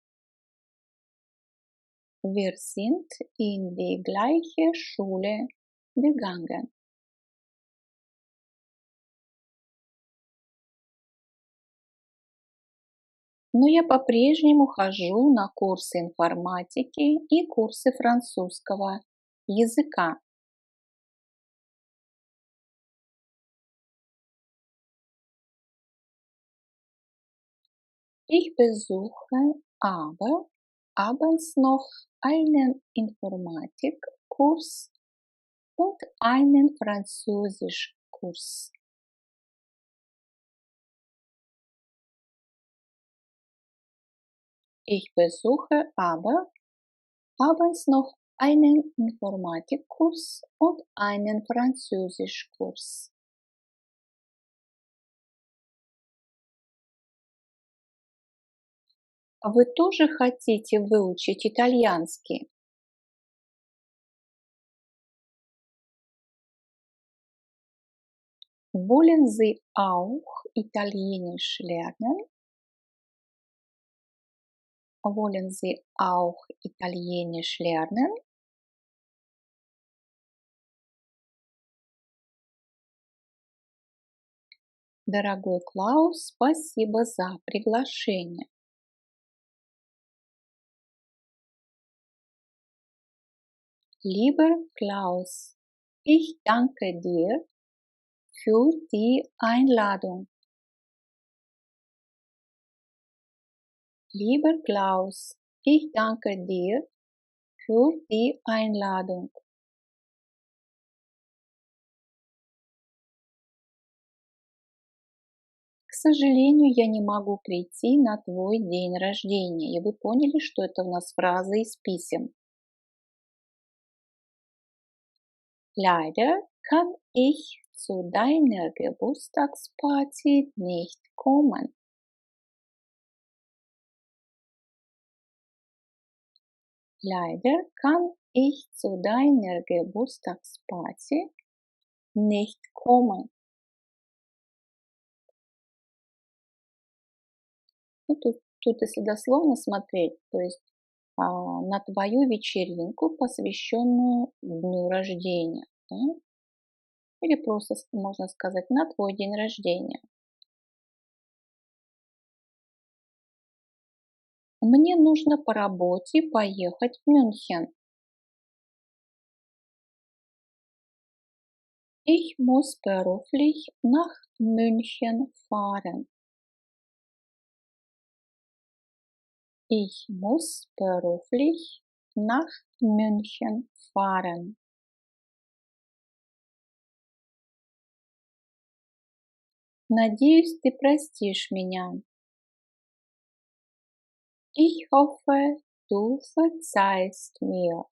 Wir sind in die gleiche Schule gegangen. Но я по-прежнему хожу на курсы информатики и курсы французского языка. Ich besuche aber abends noch einen Informatikkurs und einen Französischkurs. Ich besuche aber abends noch einen Informatikkurs und einen Französischkurs. А вы тоже хотите выучить итальянский? Wollen Sie auch Italienisch lernen? Wollen Sie auch Italienisch lernen? Дорогой Клаус, спасибо за приглашение. Lieber Klaus, ich danke dir für die Einladung. Lieber Klaus, ich danke dir für die Einladung. К сожалению, я не могу прийти на твой день рождения. И вы поняли, что это у нас фраза из писем. Leider kann ich zu deiner Geburtstagsparty nicht kommen. Leider kann ich zu deiner Geburtstagsparty nicht kommen. Ну, тут если дословно смотреть, то есть на твою вечеринку, посвященную дню рождения. Да? Или просто можно сказать на твой день рождения. Мне нужно по работе поехать в Мюнхен. Ich muss beruflich nach München fahren. Ich muss beruflich nach München fahren. Надеюсь, ты простишь меня. Ich hoffe, du verzeihst mir.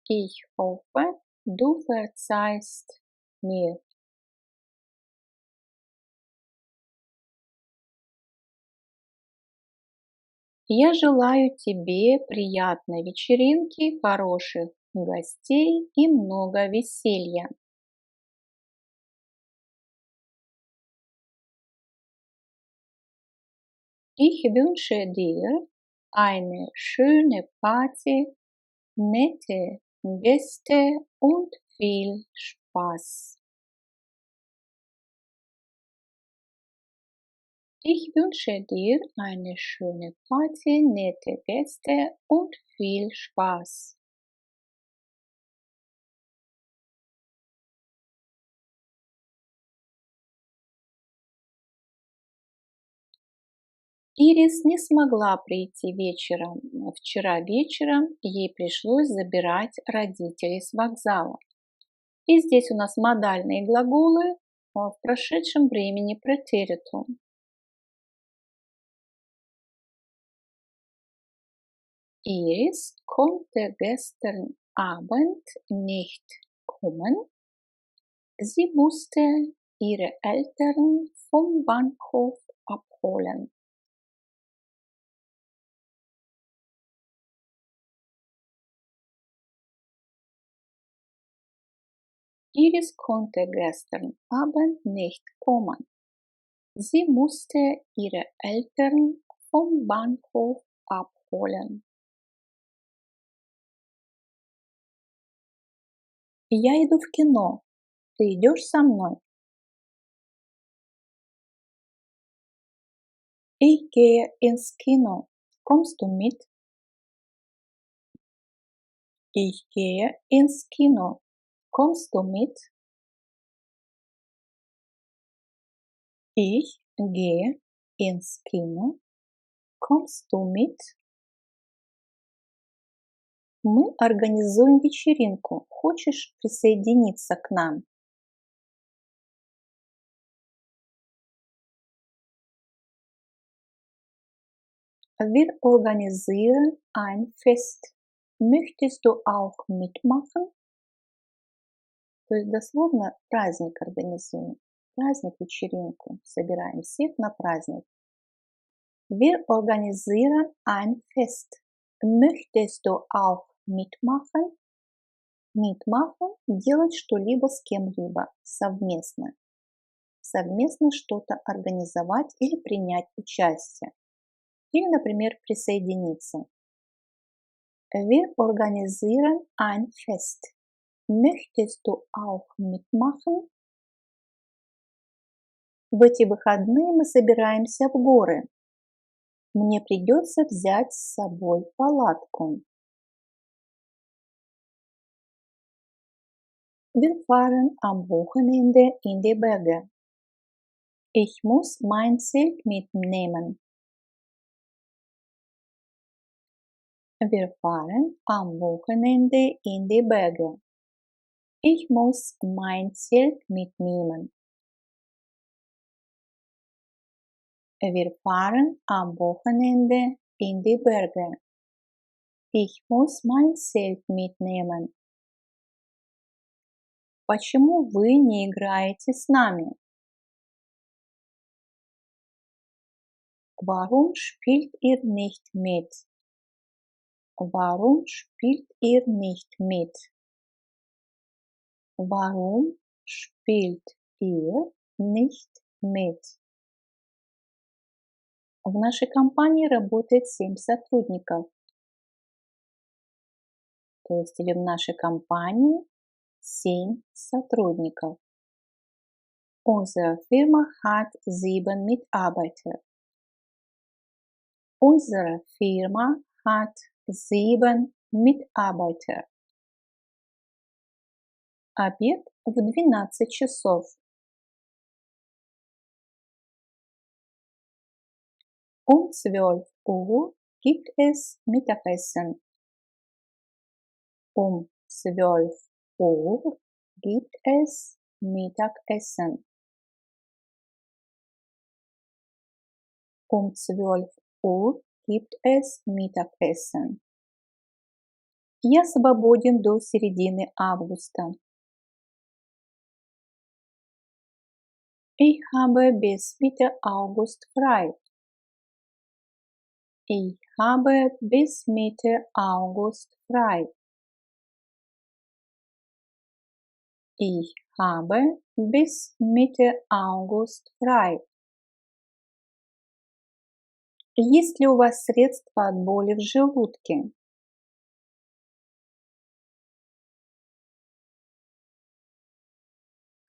Ich hoffe, du verzeihst mir. Я желаю тебе приятной вечеринки, хороших гостей и много веселья. Ich wünsche dir eine schöne Party, nette Gäste und viel Spaß. Ich wünsche dir eine schöne Party, nette Gäste und viel Spaß. Ирис не смогла прийти вечером. Вчера вечером ей пришлось забирать родителей с вокзала. И здесь у нас модальные глаголы в прошедшем времени претеритум. Iris konnte gestern Abend nicht kommen. Sie musste ihre Eltern vom Bahnhof abholen. Iris konnte gestern Abend nicht kommen. Sie musste ihre Eltern vom Bahnhof abholen. Я иду в кино. Ты идешь со мной? Ich gehe ins Kino. Kommst du mit? Ich gehe ins Kino. Kommst du mit? Ich gehe ins Kino. Kommst du mit? Мы организуем вечеринку. Хочешь присоединиться к нам? Wir organisieren ein Fest. Möchtest du auch mitmachen? То есть дословно праздник организуем. Праздник, вечеринку. Собираем всех на праздник. Wir organisieren ein Fest. Möchtest du auch mitmachen? Mitmachen – делать что-либо с кем-либо, совместно. Совместно что-то организовать или принять участие. Или, например, присоединиться. Wir organisieren ein Fest. Möchtest du auch mitmachen? В эти выходные мы собираемся в горы. Мне придется взять с собой палатку. Wir fahren am Wochenende in die Berge. Ich muss mein Zelt mitnehmen. Wir fahren am Wochenende in die Berge. Ich muss mein Zelt mitnehmen. Wir fahren am Wochenende in die Berge. Ich muss mein Zelt mitnehmen. Почему вы не играете с нами? Warum spielt ihr nicht mit? Warum spielt ihr nicht mit? Warum spielt ihr nicht mit? В нашей компании работает 7 сотрудников. То есть или в нашей компании 7 сотрудников. Unsere Firma hat 7 Mitarbeiter. Unsere Firma hat 7 Mitarbeiter. Обед в 12 часов. Um 12 Uhr gibt es Mittagessen. Um 12 Uhr gibt es Mittagessen. Um 12 Uhr gibt es Mittagessen. Я свободен до середины августа. Ich habe bis Mitte August frei. Ich habe bis Mitte August frei. Ich habe bis Mitte August frei. Есть ли у вас средства от боли в желудке?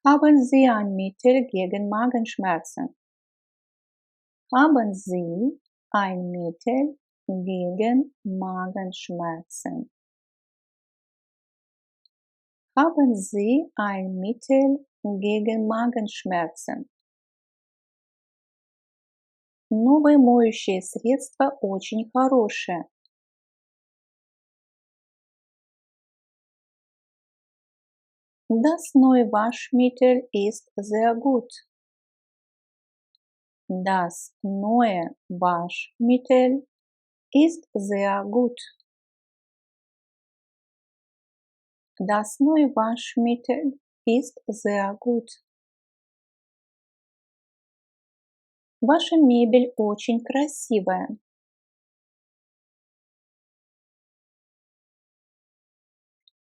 Haben Sie ein Mittel gegen Magenschmerzen? Haben Sie ein Mittel gegen Magenschmerzen? Haben Sie ein Mittel gegen Magenschmerzen? Новое моющее средство очень хорошее. Das neue Waschmittel ist sehr gut. Das neue Waschmittel ist sehr gut. Das neue Waschmittel ist sehr gut. Ваша мебель очень красивая.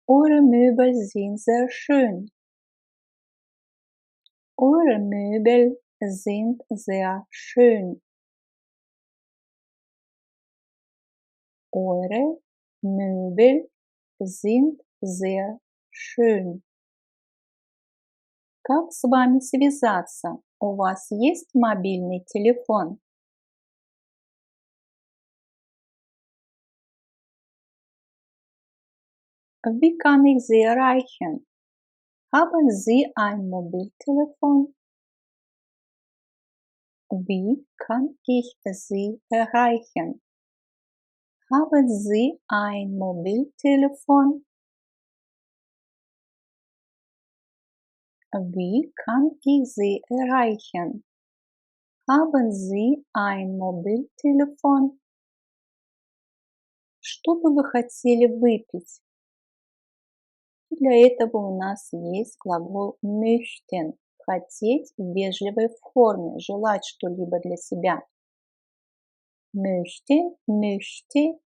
Eure Möbel sind sehr schön. Eure Möbel sind sehr schön. Eure Möbel sind sehr schön. Как с вами связаться? У вас есть мобильный телефон? Wie kann ich Sie erreichen? Haben Sie ein Mobiltelefon? Wie kann ich Sie erreichen? Haben Sie ein Mobiltelefon? Wie kann ich Sie erreichen? Haben Sie ein Mobiltelefon? Что бы вы хотели выпить? Для этого у нас есть глагол möchten – хотеть в вежливой форме, желать что-либо для себя. Möchte, möchte,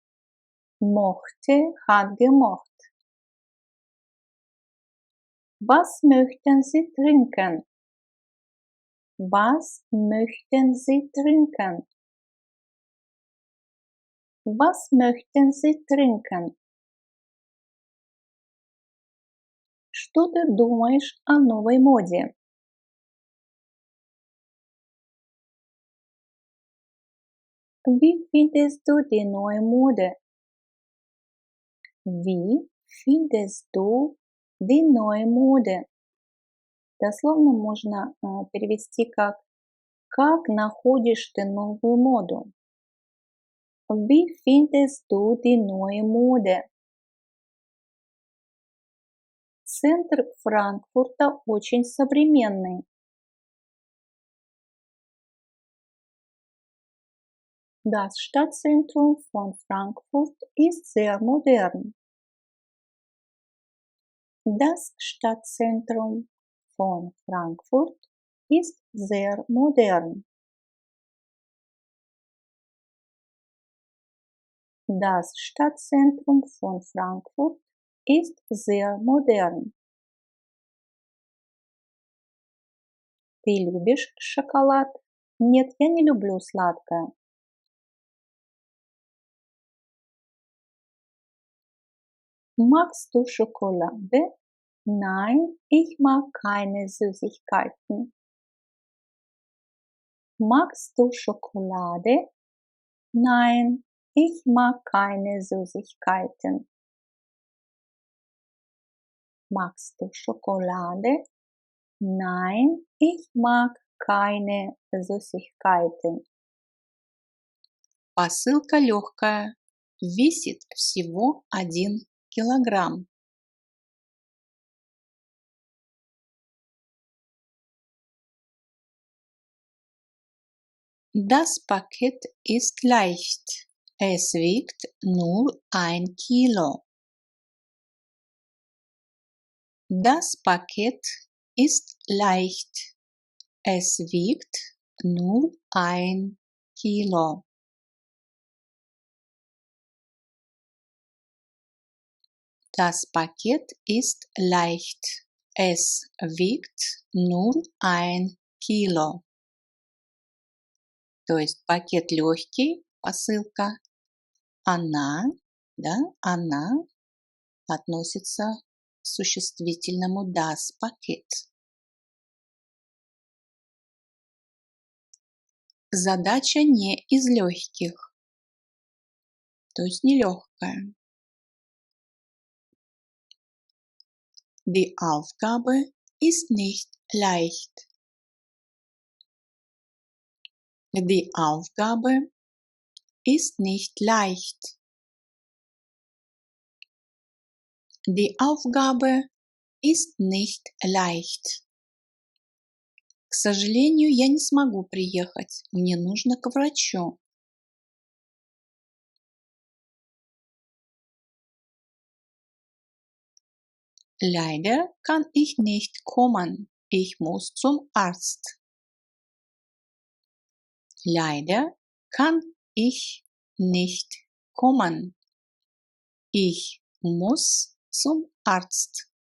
mochte, hat gemocht. Was möchten Sie trinken? Was möchten Sie trinken? Was möchten Sie trinken? Что ты думаешь о новой моде? Wie findest du die neue Mode? Wie findest du die neue Mode? Дословно можно перевести как находишь ты новую моду? Wie findest du die neue Mode? Центр Франкфурта очень современный. Das Stadtzentrum von Frankfurt ist sehr modern. Das Stadtzentrum von Frankfurt ist sehr modern. Das Stadtzentrum von Frankfurt ist sehr modern. Ты любишь шоколад? Нет, я не люблю сладкое. Magst du Schokolade? Nein, ich mag keine Süßigkeiten. Magst du Schokolade? Nein, ich mag keine Süßigkeiten. Magst du Schokolade? Nein, ich mag keine Süßigkeiten. Посылка легкая, весит всего 1 килограмм. Das Paket ist leicht. Es wiegt nur 1 Kilo. Das Paket ist leicht. Es wiegt nur 1 Kilo. Das Paket ist leicht. Es wiegt nur 1 Kilo. То есть пакет легкий, посылка. Она относится к существительному das Paket. Задача не из легких, то есть нелегкая. Die Aufgabe ist nicht leicht. Die Aufgabe ist nicht leicht. Die Aufgabe ist nicht leicht. К сожалению, я не смогу приехать. Мне нужно к врачу. Leider kann ich nicht kommen. Ich muss zum Arzt. Leider kann ich nicht kommen. Ich muss zum Arzt.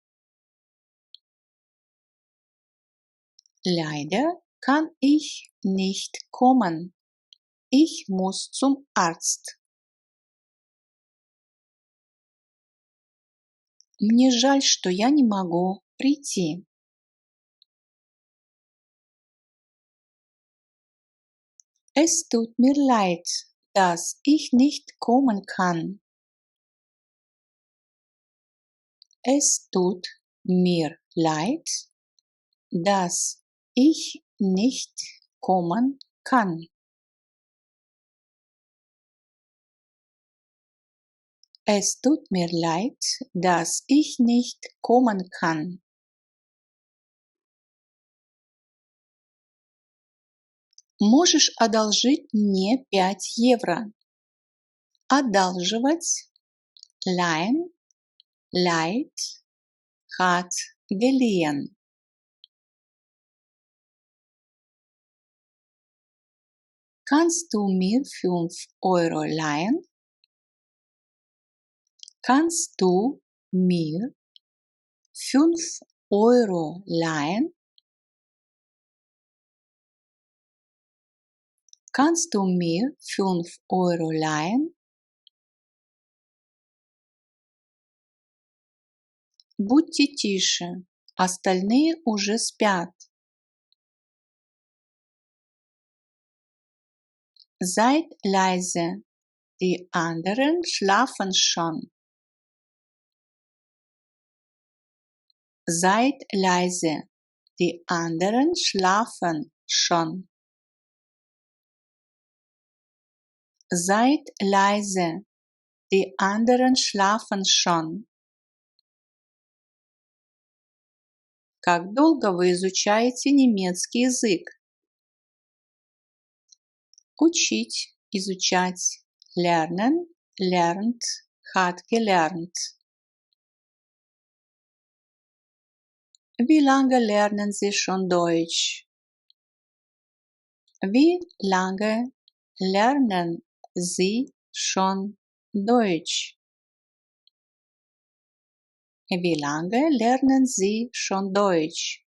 Leider kann ich nicht kommen. Ich muss zum Arzt. Мне жаль, что я не могу прийти. Es tut mir leid, dass ich nicht kommen kann. Es tut mir leid, dass ich nicht kommen kann. Es tut mir leid, dass ich nicht kommen kann. Можешь одолжить мне 5 евро? Одалживать, leihen, leiht, hat geliehen. Kannst du mir 5 Euro leihen? Kannst du mir 5 Euro leihen? Kannst du mir 5 Euro leihen? Будьте тише, остальные уже спят. Seid leise, die anderen schlafen schon. Seid leise, die anderen schlafen schon. Seid leise, die anderen schlafen schon. Как долго вы изучаете немецкий язык? Учить, изучать, lernen, lernt, hat gelernt. Wie lange lernen Sie schon Deutsch? Wie lange lernen Sie schon Deutsch? Wie lange lernen Sie schon Deutsch?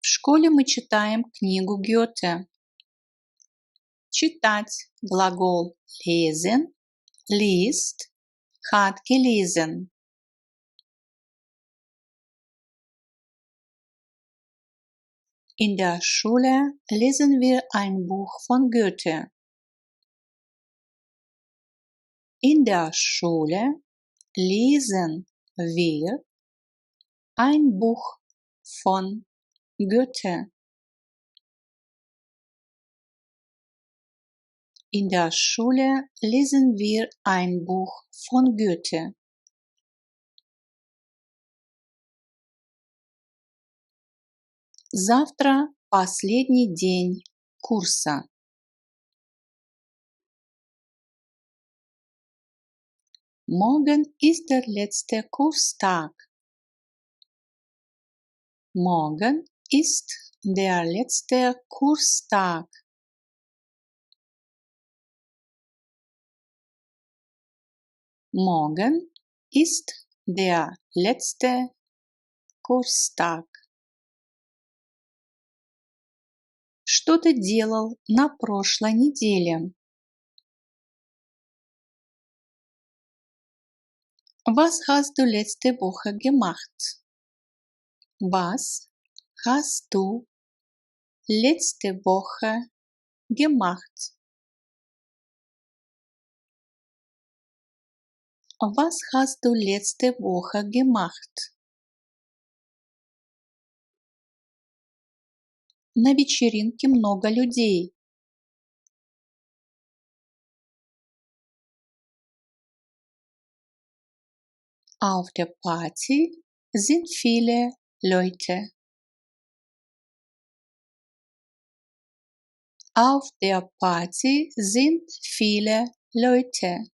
В школе мы читаем книгу Гёте. Читать глагол lesen, liest, hat gelesen. In der Schule lesen wir ein Buch von Goethe. In der Schule lesen wir ein Buch von Goethe. In der Schule lesen wir ein Buch von Goethe. Завтра последний день курса. Morgen ist der letzte Kurstag. Morgen ist der letzte Kurstag. Morgen ist der letzte Kurstag. Что ты делал на прошлой неделе? Was hast du letzte Woche gemacht? Was hast du letzte Woche gemacht? Was hast du letzte Woche gemacht? На вечеринке много людей. Auf der Party sind viele Leute. Auf der Party sind viele Leute.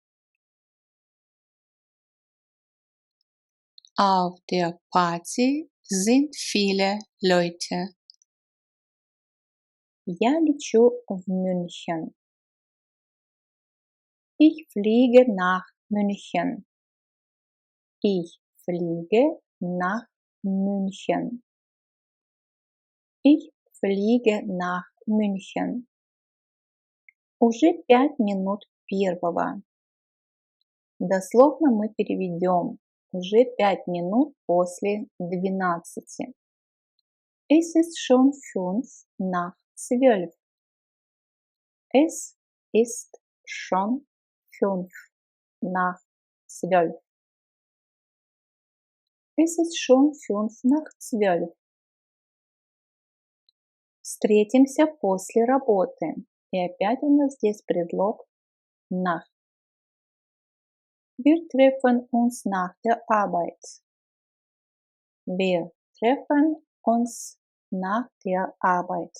Auf der Party sind viele Leute. Я лечу в Мюнхен. Ich fliege nach München. Ich fliege nach München. Ich fliege nach München. Уже 5 минут первого. Дословно мы переведем уже 5 минут после 12. Es ist schon 5 nach 12. Es ist schon 5 nach 12. Es ist schon 5 nach 12. Встретимся после работы. И опять у нас здесь предлог nach. Wir treffen uns nach der Arbeit. Wir treffen uns nach der Arbeit.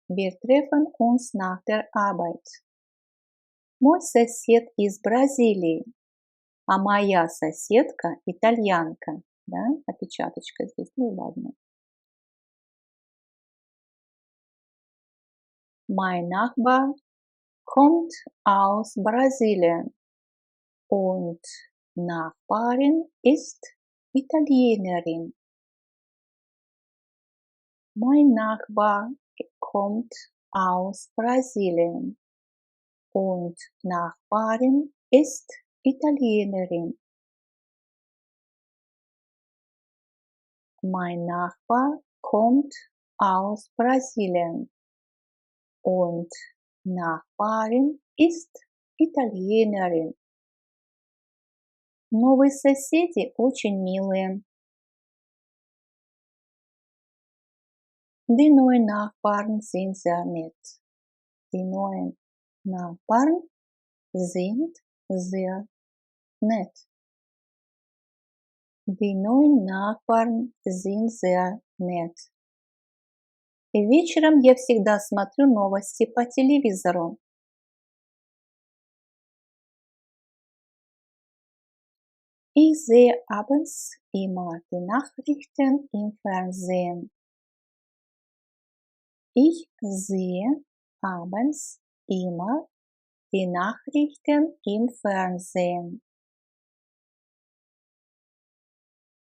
Wir treffen uns nach der Arbeit. Мой сосед из Бразилии, а моя соседка итальянка. Да, опечаточка здесь, ну ладно. Mein Nachbar kommt aus Brasilien und Nachbarin ist Italienerin. Mein Nachbar kommt aus Brasilien und Nachbarin ist Italienerin. Mein Nachbar kommt aus Brasilien und Nachbarin ist Italienerin. Новые соседи очень милые. Die neuen Nachbarn sind sehr nett. Die neuen Nachbarn sind sehr nett. Die neuen Nachbarn sind sehr nett. И вечером я всегда смотрю новости по телевизору. Ich sehe abends immer die Nachrichten im Fernsehen. Ich sehe abends immer die Nachrichten im Fernsehen.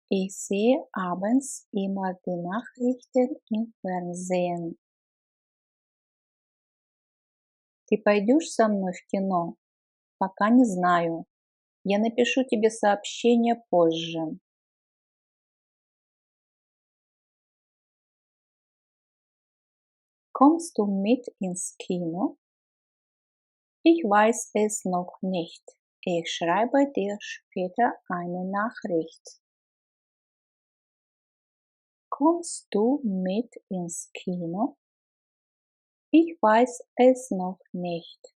Ich sehe abends immer die Nachrichten im Fernsehen. Ты пойдешь со мной в кино? Пока не знаю. Я напишу тебе сообщение позже. Kommst du mit ins Kino? Ich weiß es noch nicht. Ich schreibe dir später eine Nachricht. Kommst du mit ins Kino? Ich weiß es noch nicht.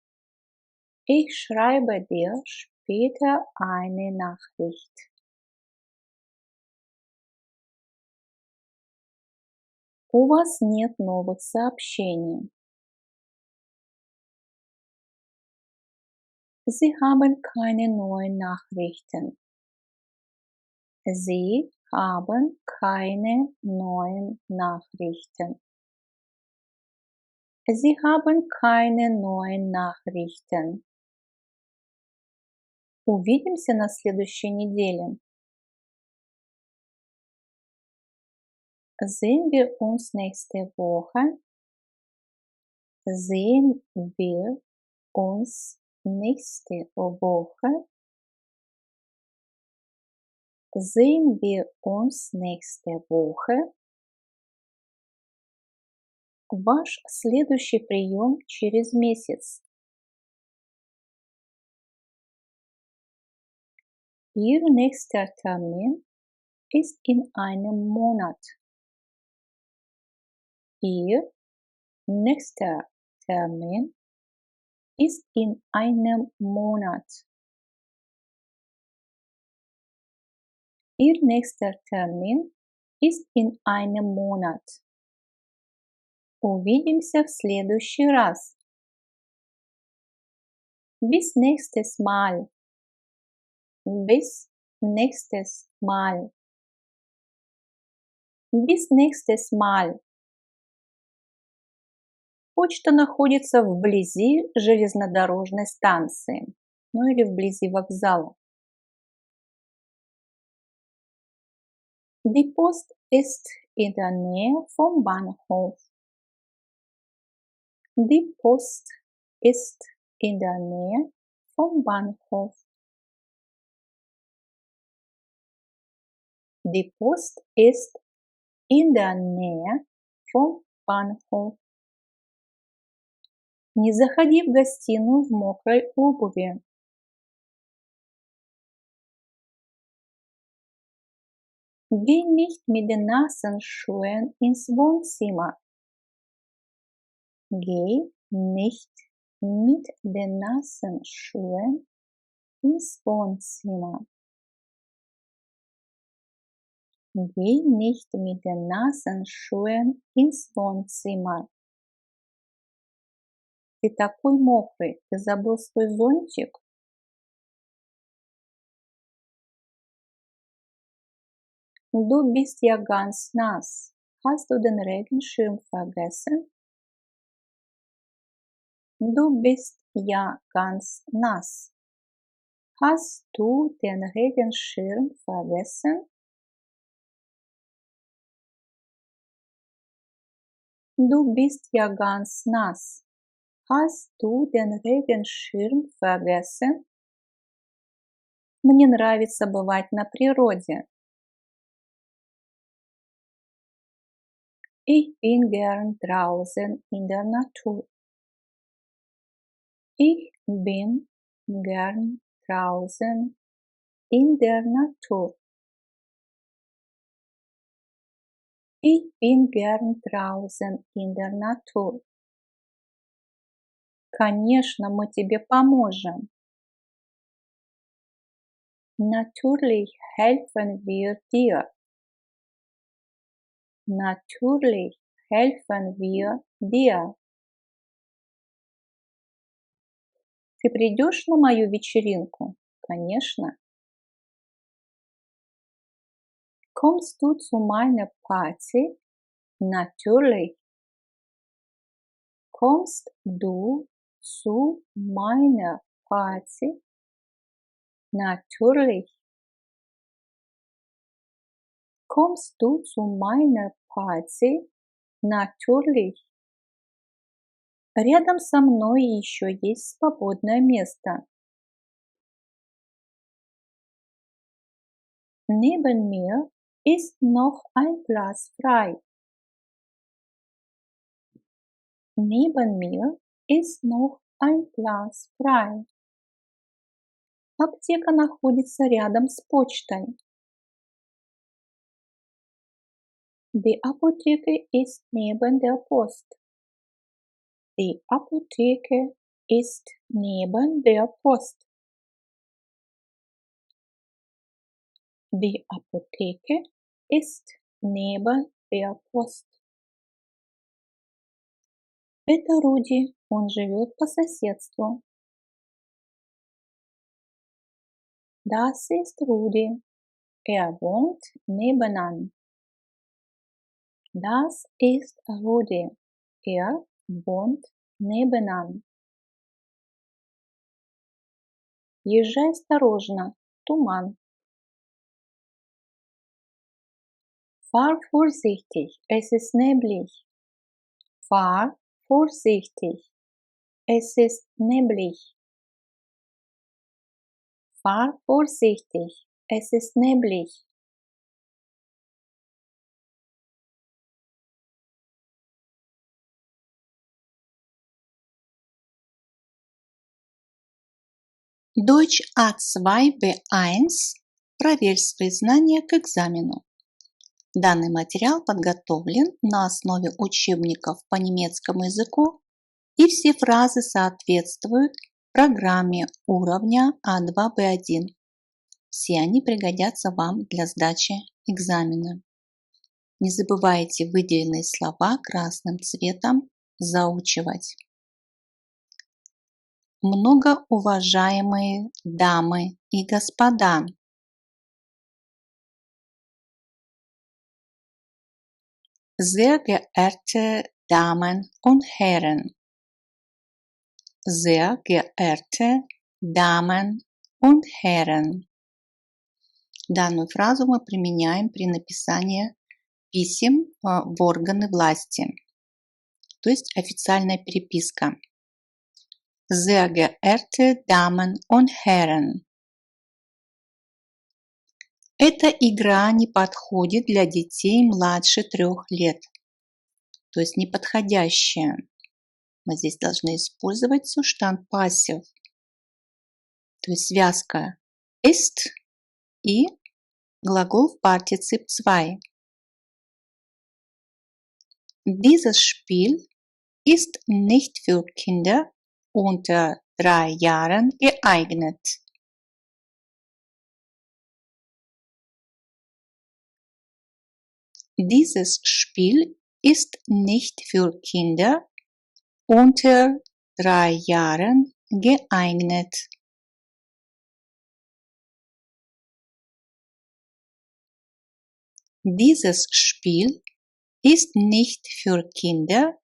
Ich schreibe dir später eine Nachricht. У вас нет новых сообщений. Sie haben keine neuen Nachrichten. Sie haben keine neuen Nachrichten. Sie haben keine neuen Nachrichten. Увидимся на следующей неделе. Sehen wir uns nächste Woche? Sehen wir uns nächste Woche? Sehen wir uns nächste Woche? Ваш следующий прием через месяц. Ihr nächster Termin ist in einem Monat. Ihr nächster Termin ist in einem Monat. Ihr nächster Termin ist in einem Monat. Увидимся в следующий раз. Bis nächstes Mal. Bis nächstes Mal. Bis nächstes Mal. Почта находится вблизи железнодорожной станции, ну или вблизи вокзала. Die Post ist in der Nähe vom Bahnhof. Die Post ist in der Nähe vom Bahnhof. Die Post ist in der Nähe vom Bahnhof. Не заходи в гостиную в мокрой обуви. Geh nicht mit den nassen Schuhen ins Wohnzimmer. Geh nicht mit den nassen Schuhen ins Wohnzimmer. Geh nicht mit den nassen Schuhen ins Wohnzimmer. Ты такой мокрый, ты забыл свой зонтик? Du bist ja ganz nass. Hast du den Regenschirm vergessen? Du bist ja ganz nass. Hast du den Regenschirm vergessen? Du bist ja ganz nass. Hast du den Regenschirm vergessen? Мне нравится бывать на природе. Ich bin gern draußen in der Natur. Ich bin gern draußen in der Natur. Ich bin gern draußen in der Natur. Конечно, мы тебе поможем. Natürlich helfen wir dir. Natürlich helfen wir dir. Ты придешь на мою вечеринку? Конечно. Kommst du zu meiner Party? Natürlich. Kommst du zu meiner Party? Natürlich. Kommst du zu meiner Party? Natürlich. Рядом со мной еще есть свободное место. Neben mir ist noch ein Platz frei. Neben mir ist noch ein Platz frei. Аптека находится рядом с почтой. Die Apotheke ist neben der Post. Die Apotheke ist neben der Post. Die Apotheke ist neben der Post. Это Руди, он живет по соседству. Das ist Rudi, er wohnt nebenan. Das ist Rudi, er wohnt nebenan. Езжай осторожно, туман. Fahr vorsichtig, es ist neblig. Fahr vorsichtig, es ist neblig. Fahr vorsichtig, es ist neblig. Deutsch A2 B1. Проверь свои знания к экзамену. Данный материал подготовлен на основе учебников по немецкому языку, и все фразы соответствуют программе уровня А2 Б1. Все они пригодятся вам для сдачи экзамена. Не забывайте выделенные слова красным цветом заучивать. Многоуважаемые дамы и господа, sehr geehrte Damen und Herren, sehr geehrte Damen und Herren. Данную фразу мы применяем при написании писем в органы власти, то есть официальная переписка. Sehr geehrte Damen und Herren. Эта игра не подходит для детей младше 3 лет, то есть неподходящая. Мы здесь должны использовать Zustand Passiv, то есть связка ist и глагол в Partizip 2. Dieses Spiel ist nicht für Kinder unter 3 Jahren geeignet. Dieses Spiel ist nicht für Kinder unter 3 Jahren geeignet. Dieses Spiel ist nicht für Kinder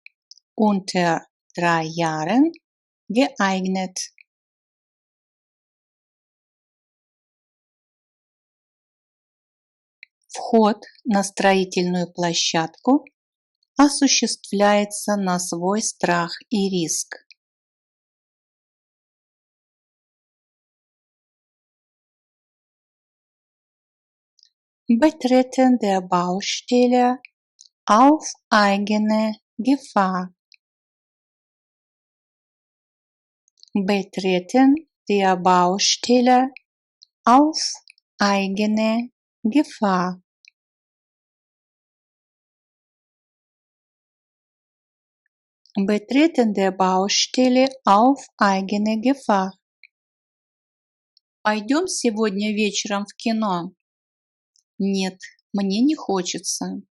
unter 3 Jahren geeignet. Вход на строительную площадку осуществляется на свой страх и риск. Betreten der Baustelle auf eigene Gefahr. Betreten der Baustelle auf eigene Gefahr. Betreten der Baustelle auf eigene Gefahr. Пойдем сегодня вечером в кино? Нет, мне не хочется.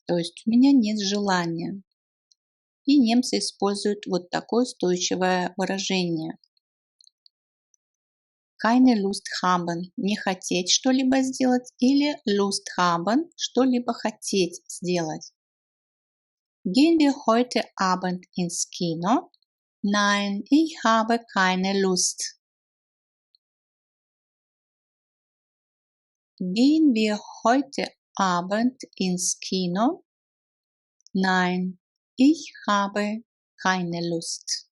То есть у меня нет желания. И немцы используют вот такое устойчивое выражение. Keine Lust haben, не хотеть что-либо сделать, или Lust haben, что-либо хотеть сделать. Gehen wir heute Abend ins Kino? Nein, ich habe keine Lust. Gehen wir heute Abend ins Kino? Nein, ich habe keine Lust.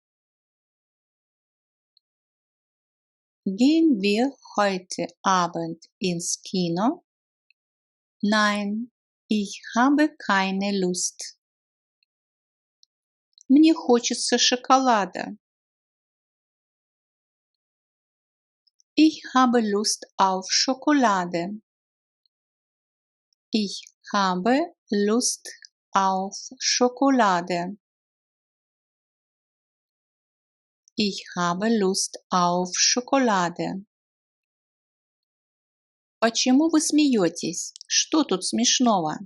Gehen wir heute Abend ins Kino? Nein, ich habe keine Lust. Мне хочется шоколада. Ich habe Lust auf Schokolade. Ich habe Lust auf Schokolade. Ich habe Lust auf Schokolade. Почему вы смеетесь? Что тут смешного?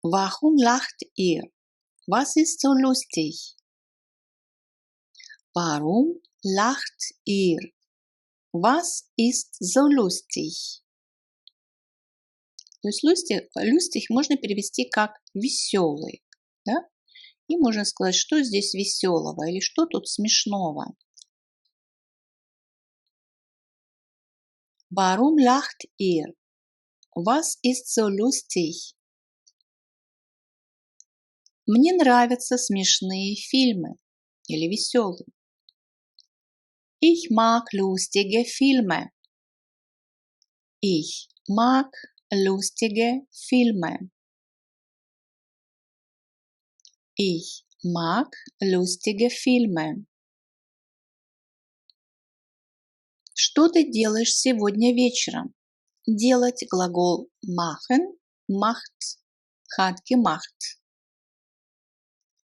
Warum lacht ihr? Was ist so lustig? Warum lacht ihr? Was ist so lustig? То есть lustig можно перевести как веселый, да? И можно сказать, что здесь веселого или что тут смешного. Warum lacht ihr? Was ist so lustig? Мне нравятся смешные фильмы или веселые. Ich mag lustige Filme. Ich mag lustige Filme. Ich mag lustige Filme. Что ты делаешь сегодня вечером? Делать глагол machen, macht, hat gemacht.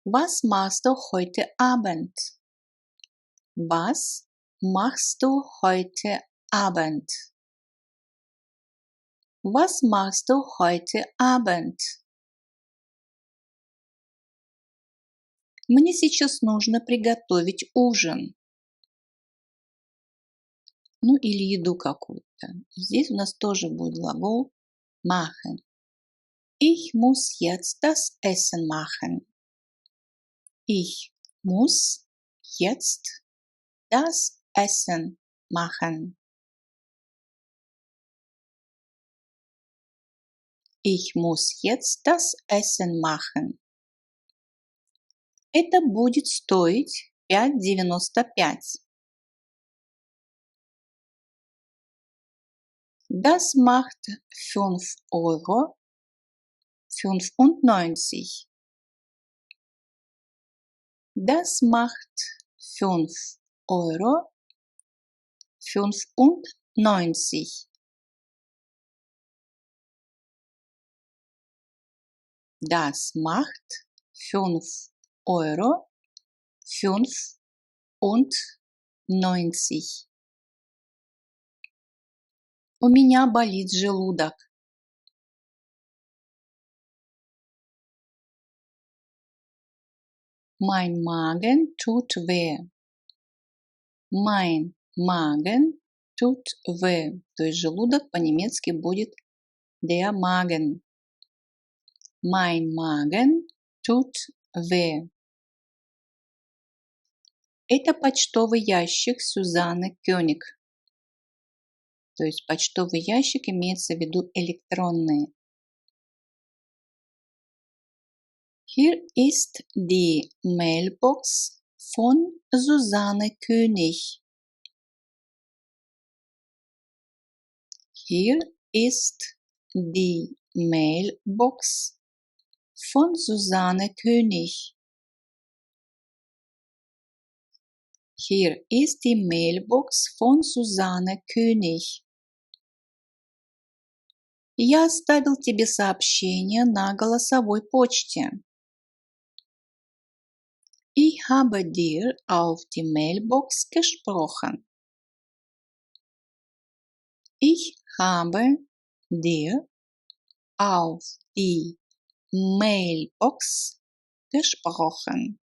Was machst du heute Abend? Was machst du heute Abend? Was machst du heute Abend? Мне сейчас нужно приготовить ужин. Ну или еду какую-то. Здесь у нас тоже будет глагол machen. Ich muss jetzt das Essen machen. Ich muss jetzt das Essen machen. Ich muss jetzt das Essen machen. Это будет стоить 5,95. Das macht 5,95 €. Das macht 5,95 €. Das macht 5,95 €. У меня болит желудок. Mein Magen tut weh. Mein Magen tut weh. То есть желудок по-немецки будет der Magen. Mein Magen tut weh. Это почтовый ящик Сюзанны Кёник. То есть почтовый ящик имеется в виду электронный. Hier ist die Mailbox von Susanne König. Hier ist die Mailbox von Susanne König. Hier ist die Mailbox von Susanne König. Я оставил тебе сообщение на голосовой почте. Ich habe dir auf die Mailbox gesprochen. Ich habe dir auf die Mailbox gesprochen.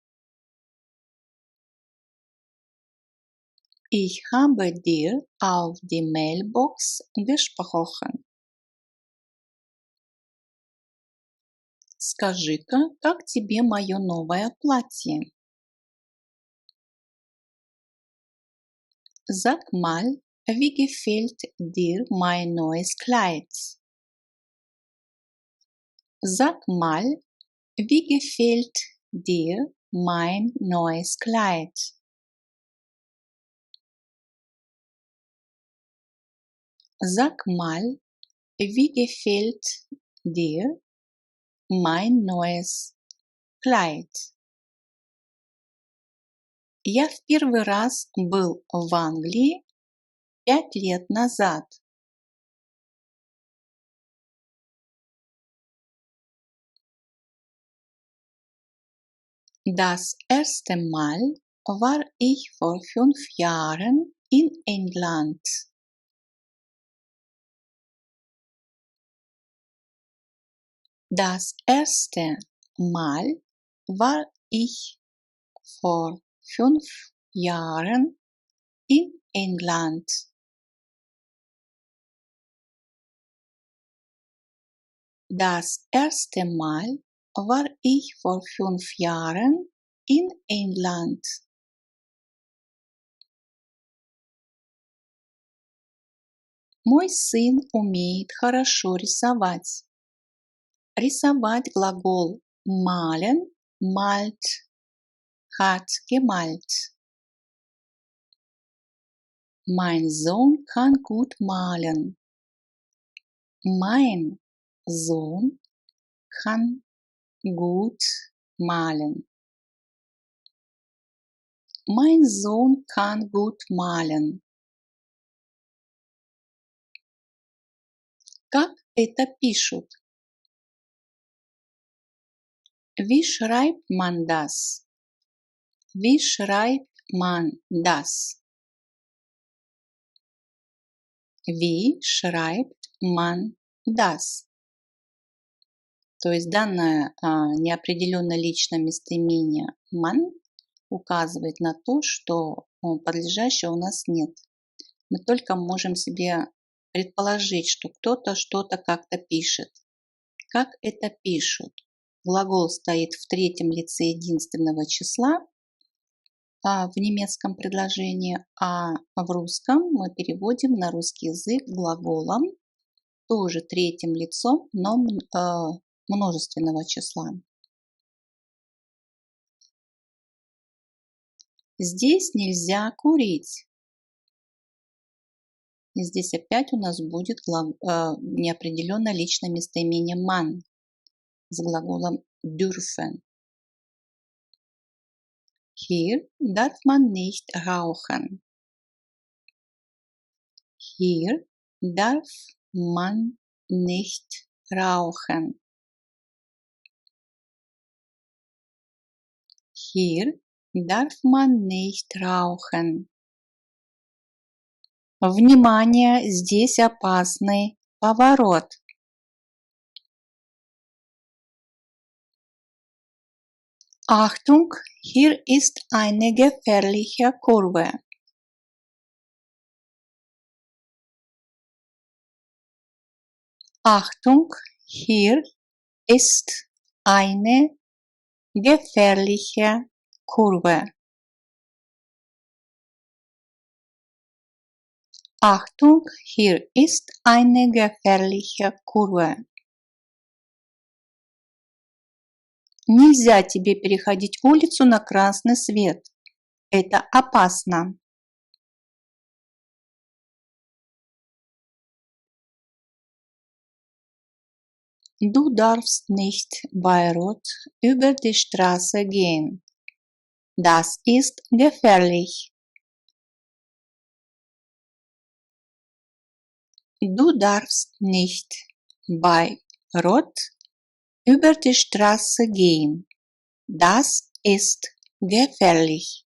Ich habe dir auf die Mailbox gesprochen. Скажи-ка, как тебе мое новое платье? Sag mal, wie gefällt dir mein neues Kleid? Sag mal, wie gefällt dir mein neues Kleid? Sag mal, wie gefällt dir mein neues Kleid? Я в первый раз был в Англии 5 лет назад. Das erste Mal war ich vor 5 Jahren in England. Das erste Mal war ich vor 5 Jahren in England. Das erste Mal war ich vor 5 Jahren in England. Мой сын умеет хорошо рисовать. Рисовать глагол malen, malt, hat gemalt. Mein Sohn kann gut malen. Mein Sohn kann gut malen. Mein Sohn kann gut malen. Как это пишут? Wie schreibt man das? Wie schreibt man das? Wie schreibt man das? То есть данное неопределенное личное местоимение man указывает на то, что подлежащего у нас нет. Мы только можем себе предположить, что кто-то что-то как-то пишет. Как это пишут? Глагол стоит в третьем лице единственного числа в немецком предложении, а в русском мы переводим на русский язык глаголом тоже третьим лицом, но множественного числа. Здесь нельзя курить. И здесь опять у нас будет неопределенное личное местоимение man с глаголом dürfen. Hier darf man nicht rauchen. Hier darf man nicht rauchen. Hier darf man nicht rauchen. Внимание, здесь опасный поворот. Achtung, hier ist eine gefährliche Kurve. Achtung, hier ist eine gefährliche Kurve. Achtung, hier ist eine gefährliche Kurve. Нельзя тебе переходить улицу на красный свет. Это опасно. Du darfst nicht bei Rot über die Straße gehen. Das ist gefährlich. Du darfst nicht bei Rot über die Straße gehen. Das ist gefährlich.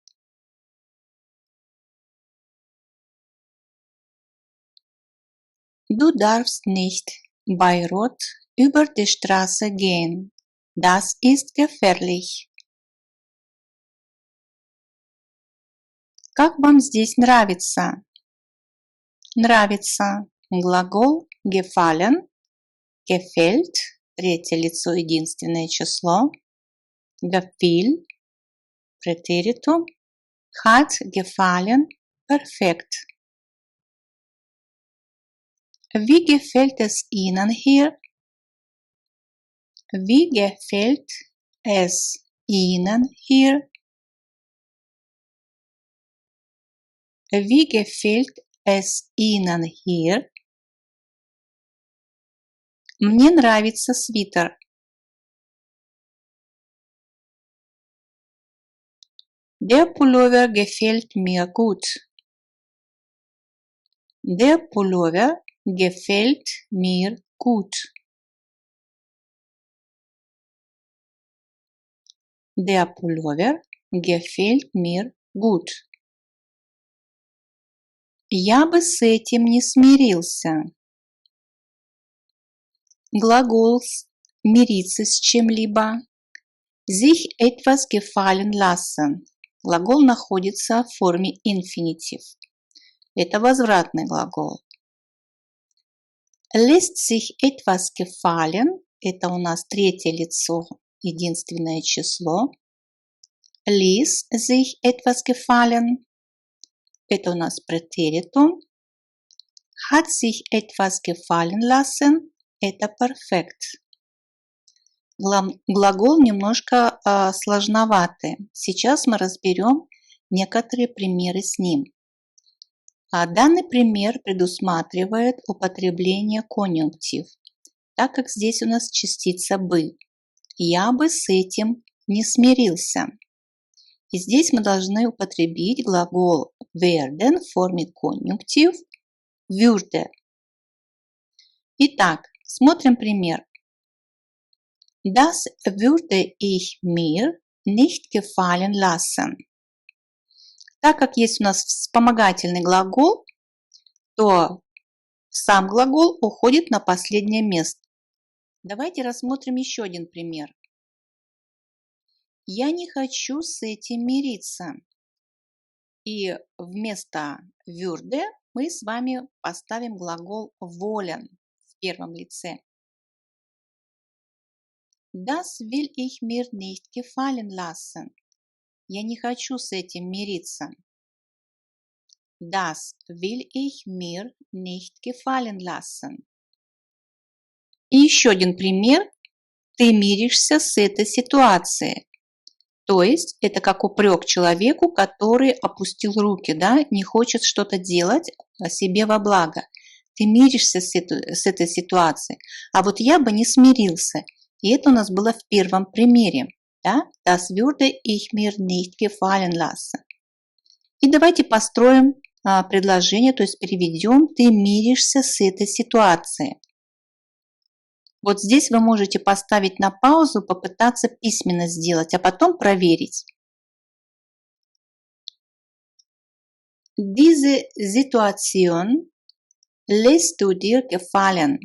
Du darfst nicht bei Rot über die Straße gehen. Das ist gefährlich. Как вам здесь нравится? Нравится. Глагол gefallen, gefällt, третье лицо единственное число, gefiel, претеритум, hat gefallen, perfekt. Wie gefällt es Ihnen hier? Wie gefällt es Ihnen hier? Wie gefällt es Ihnen hier? Мне нравится свитер. Der Pullover gefällt mir gut. Der Pullover gefällt mir gut. Der Pullover gefällt mir gut. Я бы с этим не смирился. Глагол мириться с чем-либо. Sich etwas gefallen lassen. Глагол находится в форме инфинитив. Это возвратный глагол. Lässt sich etwas gefallen. Это у нас третье лицо, единственное число. Ließ sich etwas gefallen. Это у нас претеритум. Hat sich etwas gefallen lassen. Это перфект. Глагол немножко сложноватый. Сейчас мы разберем некоторые примеры с ним. Данный пример предусматривает употребление конъюнктив, так как здесь у нас частица бы. Я бы с этим не смирился. И здесь мы должны употребить глагол werden в форме конъюнктив würde. Итак, смотрим пример. Das würde ich mir nicht gefallen lassen. Так как есть у нас вспомогательный глагол, то сам глагол уходит на последнее место. Давайте рассмотрим еще один пример. Я не хочу с этим мириться. И вместо würde мы с вами поставим глагол wollen в первом лице. Das will ich mir nicht gefallen lassen. Я не хочу с этим мириться. Das will ich mir nicht gefallen lassen. И еще один пример. Ты миришься с этой ситуацией. То есть это как упрек человеку, который опустил руки, да, не хочет что-то делать себе во благо. Ты миришься с этой ситуацией. А вот я бы не смирился. И это у нас было в первом примере. Да? Das würde ich mir nicht gefallen lassen. И давайте построим предложение, то есть переведем «ты миришься с этой ситуацией». Вот здесь вы можете поставить на паузу, попытаться письменно сделать, а потом проверить. Diese Situation lässt du dir gefallen.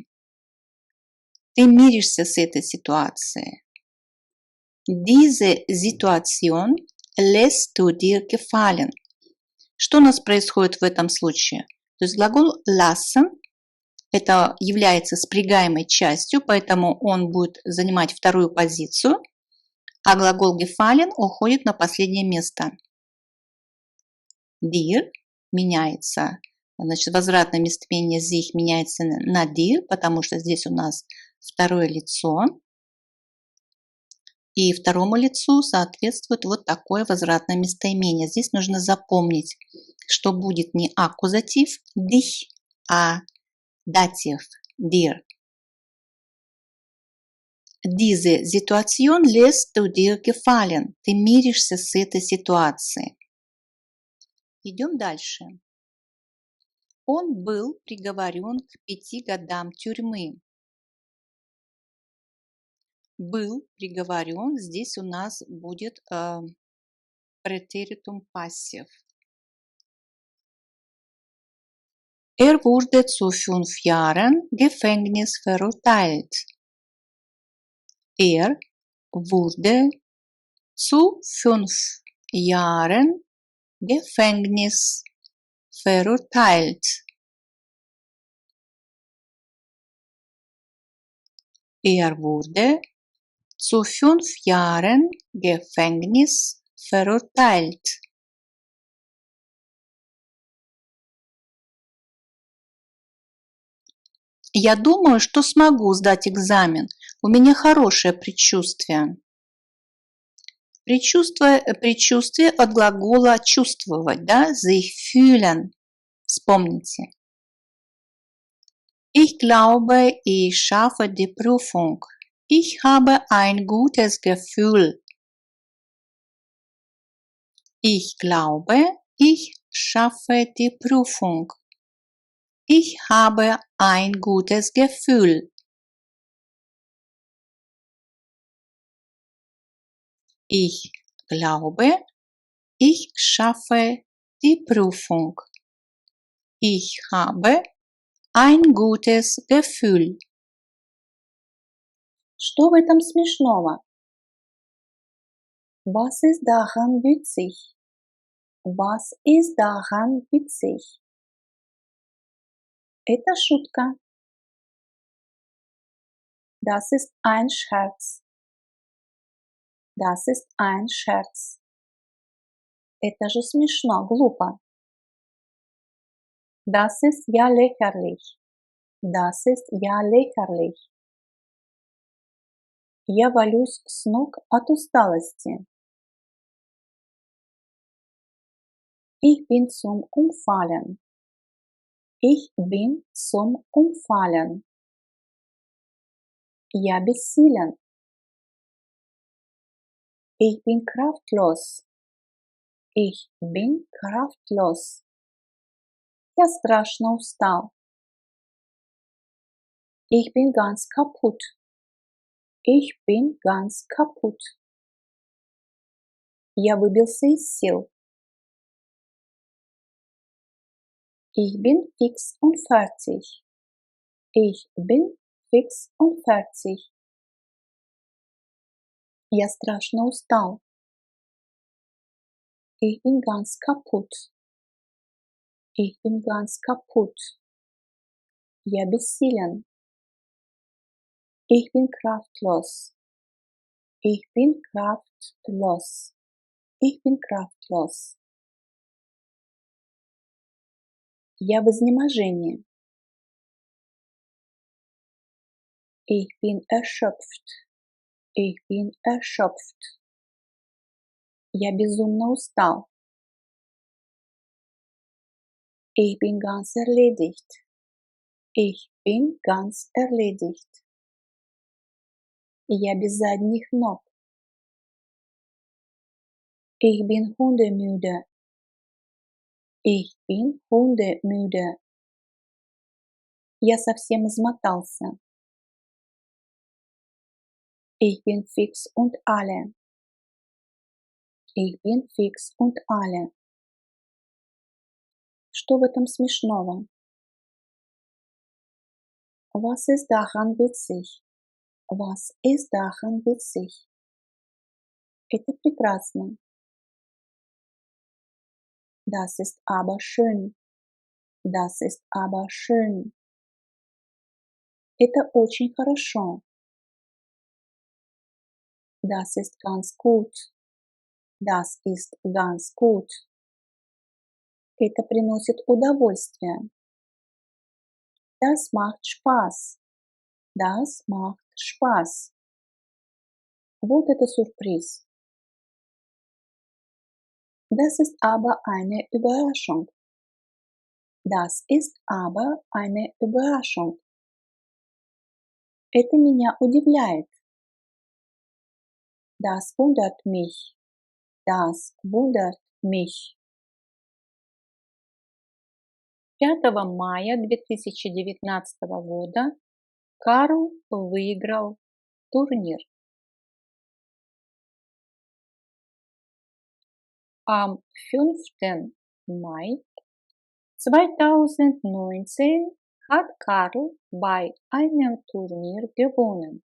Ты миришься с этой ситуацией. Diese Situation lässt du dir gefallen. Что у нас происходит в этом случае? То есть глагол lassen это является спрягаемой частью, поэтому он будет занимать вторую позицию, а глагол gefallen уходит на последнее место. Dir меняется, значит, возвратное местоимение sich меняется на dir, потому что здесь у нас второе лицо. И второму лицу соответствует вот такое возвратное местоимение. Здесь нужно запомнить, что будет не аккузатив dich, а датив dir. Diese Situation lässt du dir gefallen. Ты миришься с этой ситуацией. Идем дальше. Он был приговорен к 5 годам тюрьмы. Был приговорен, здесь у нас будет Präteritum Passiv. Wurde zu 5 Jahren Gefängnis verurteilt. Wurde zu 5 Jahren Gefängnis verurteilt. Wurde zu 5 Jahren Gefängnis verurteilt. Я думаю, что смогу сдать экзамен. У меня хорошее предчувствие. Предчувствие от глагола чувствовать, да? Sich fühlen. Вспомните. Ich glaube, ich schaffe die Prüfung. Ich habe ein gutes Gefühl. Ich glaube, ich schaffe die Prüfung. Ich habe ein gutes Gefühl. Ich glaube, ich schaffe die Prüfung. Ich habe ein gutes Gefühl. Что в этом смешного? Was ist daran witzig? Was ist daran witzig? Это шутка. Das ist ein Scherz. Das ist ein Scherz. Это же смешно, глупо. Das ist ja lächerlich. Das ist ja lächerlich. Я валюсь с ног от усталости. Ich bin zum Umfallen. Ich bin zum Umfallen. Я бессилен. Ich bin kraftlos. Ich bin kraftlos. Я страшно устал. Ich bin ganz kaputt. Ich bin ganz kaputt. Я выбился из сил. Ich bin fix und fertig. Ich bin fix und fertig. Я страшно устал. Ich bin ganz kaputt. Ich bin ganz kaputt. Я бессилен. Ich bin kraftlos. Ich bin kraftlos. Ich bin kraftlos. Я в изнеможении. Ich bin erschöpft. Ich bin erschöpft. Я безумно устал. Ich bin ganz erledigt. Ich bin ganz erledigt. Я без задних ног. Ich bin hundemüde. Ich bin hundemüde. Я совсем измотался. Ich bin fix und alle. Ich bin fix und alle. Что в этом смешного? Was ist daran witzig? Was ist daran witzig? Это прекрасно. Das ist aber schön. Das ist aber schön. Это очень хорошо. Das ist ganz gut. Das ist ganz gut. Это приносит удовольствие. Das macht Spaß. Das macht Spaß. Вот это сюрприз. Das ist aber eine Überraschung. Das ist aber eine Überraschung. Это меня удивляет. Das wundert mich. Das wundert mich. 5 мая 2019 года Карл выиграл турнир. Am 5. Mai 2019 hat Karl bei einem Turnier gewonnen.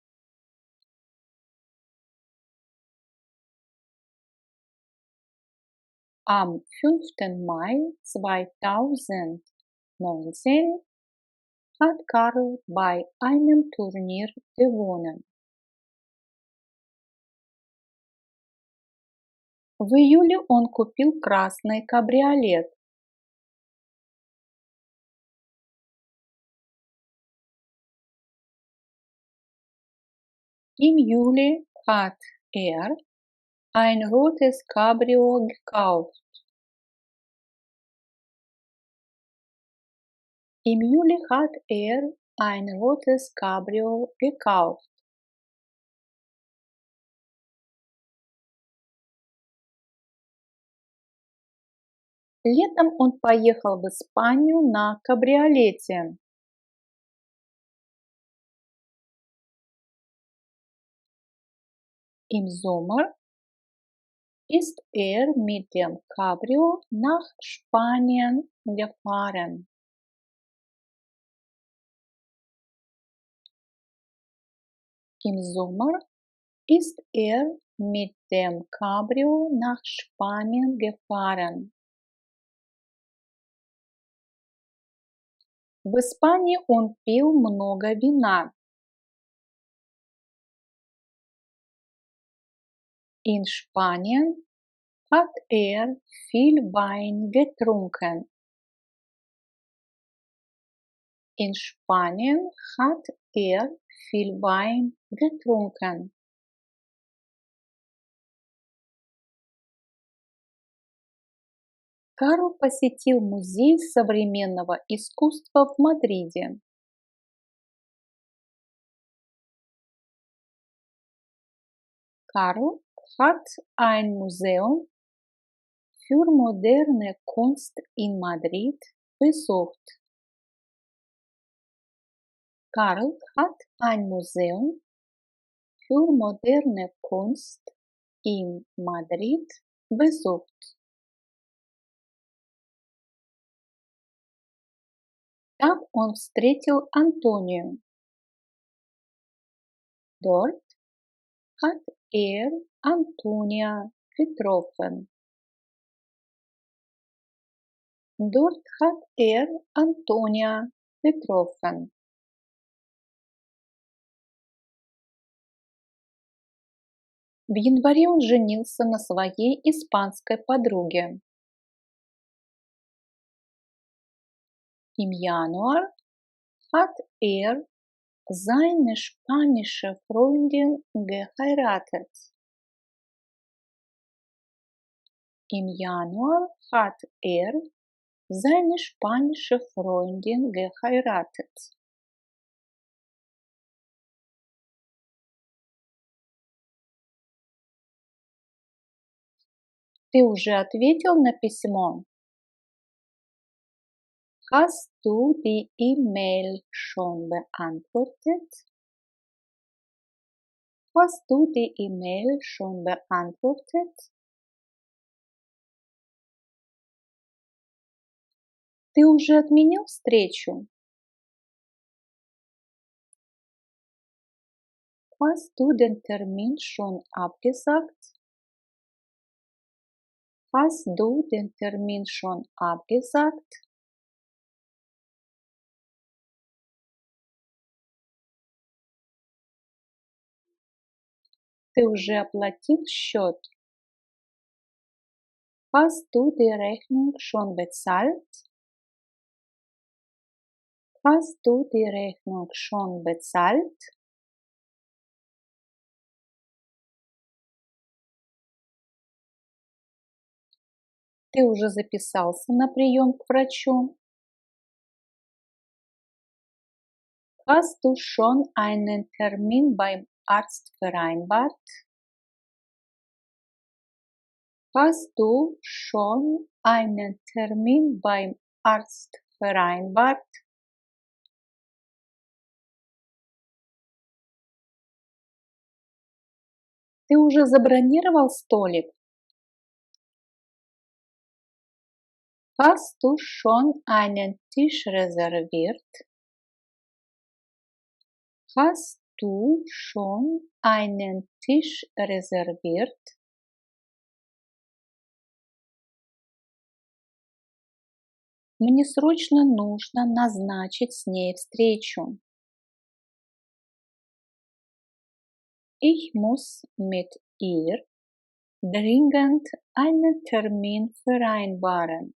Am 5. Mai 2019 hat Karl bei einem Turnier gewonnen. В июле он купил красный кабриолет. Im Juli hat er ein rotes Cabrio gekauft. Im Juli hat er ein rotes Cabrio gekauft. Летом он поехал в Испанию на кабриолете. Im Sommer ist er mit dem Cabrio nach Spanien gefahren. Im Sommer ist er mit dem Cabrio nach Spanien gefahren. В Испании он пил много вина. In Spanien hat er viel Wein getrunken. In Spanien hat er viel Wein getrunken. Карл посетил Музей современного искусства в Мадриде. Karl hat ein Museum für moderne Kunst in Madrid besucht. Karl hat ein Museum für moderne Kunst in Madrid besucht. Там он встретил Антонию. Dort hat Antonia getroffen. Dort hat Antonia getroffen. В январе он женился на своей испанской подруге. Im Januar hat seine spanische Freundin geheiratet. Im Januar hat seine spanische Freundin geheiratet. Ты уже ответил на письмо? Hast du die E-Mail schon beantwortet? Hast du die E-Mail schon beantwortet? Ты уже отменил встречу? Hast du den Termin schon abgesagt? Hast du den Termin schon abgesagt? Ты уже оплатил счет? Hast du die Rechnung schon bezahlt? Hast du die Rechnung schon bezahlt? Ты уже записался на прием к врачу? Hast du schon einen Termin beim Arzt vereinbart? Hast du schon einen Termin beim Arzt vereinbart? Ты уже забронировал столик? Hast du schon einen Tisch reserviert? Hast du schon einen Tisch reserviert? Мне срочно нужно назначить с ней встречу. Ich muss mit ihr dringend einen Termin vereinbaren.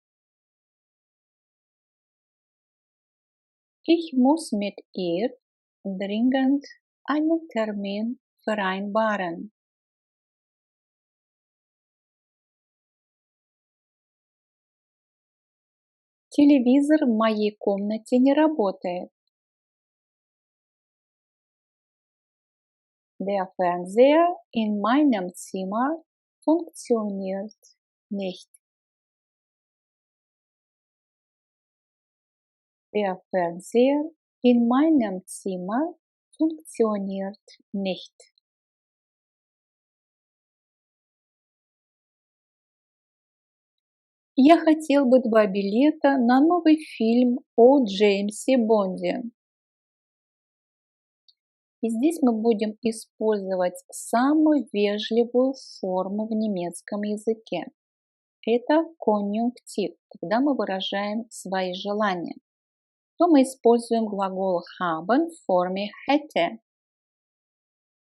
Ich muss mit ihr dringend einen Termin vereinbaren. Телевизор в моей комнате не работает. Der Fernseher in meinem Zimmer funktioniert nicht. Der Fernseher in meinem Zimmer funktioniert nicht. Я хотел бы 2 билета на новый фильм о Джеймсе Бонде. И здесь мы будем использовать самую вежливую форму в немецком языке. Это конъюнктив, когда мы выражаем свои желания. То мы используем глагол haben в форме hätte.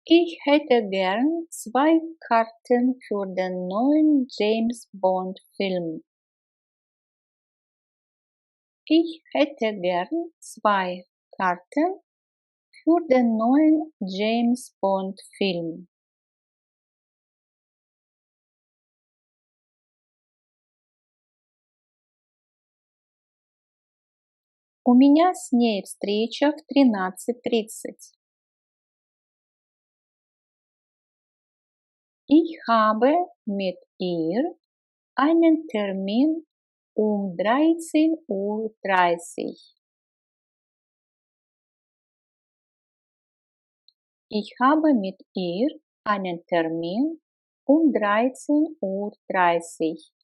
Ich hätte gern 2 Karten für den neuen James Bond Film. Ich hätte gern 2 Karten für den neuen James Bond Film. У меня с ней встреча в 13:30. Ich habe mit ihr einen Termin um 13:30 Uhr. Ich habe mit ihr einen Termin um 13:30 Uhr.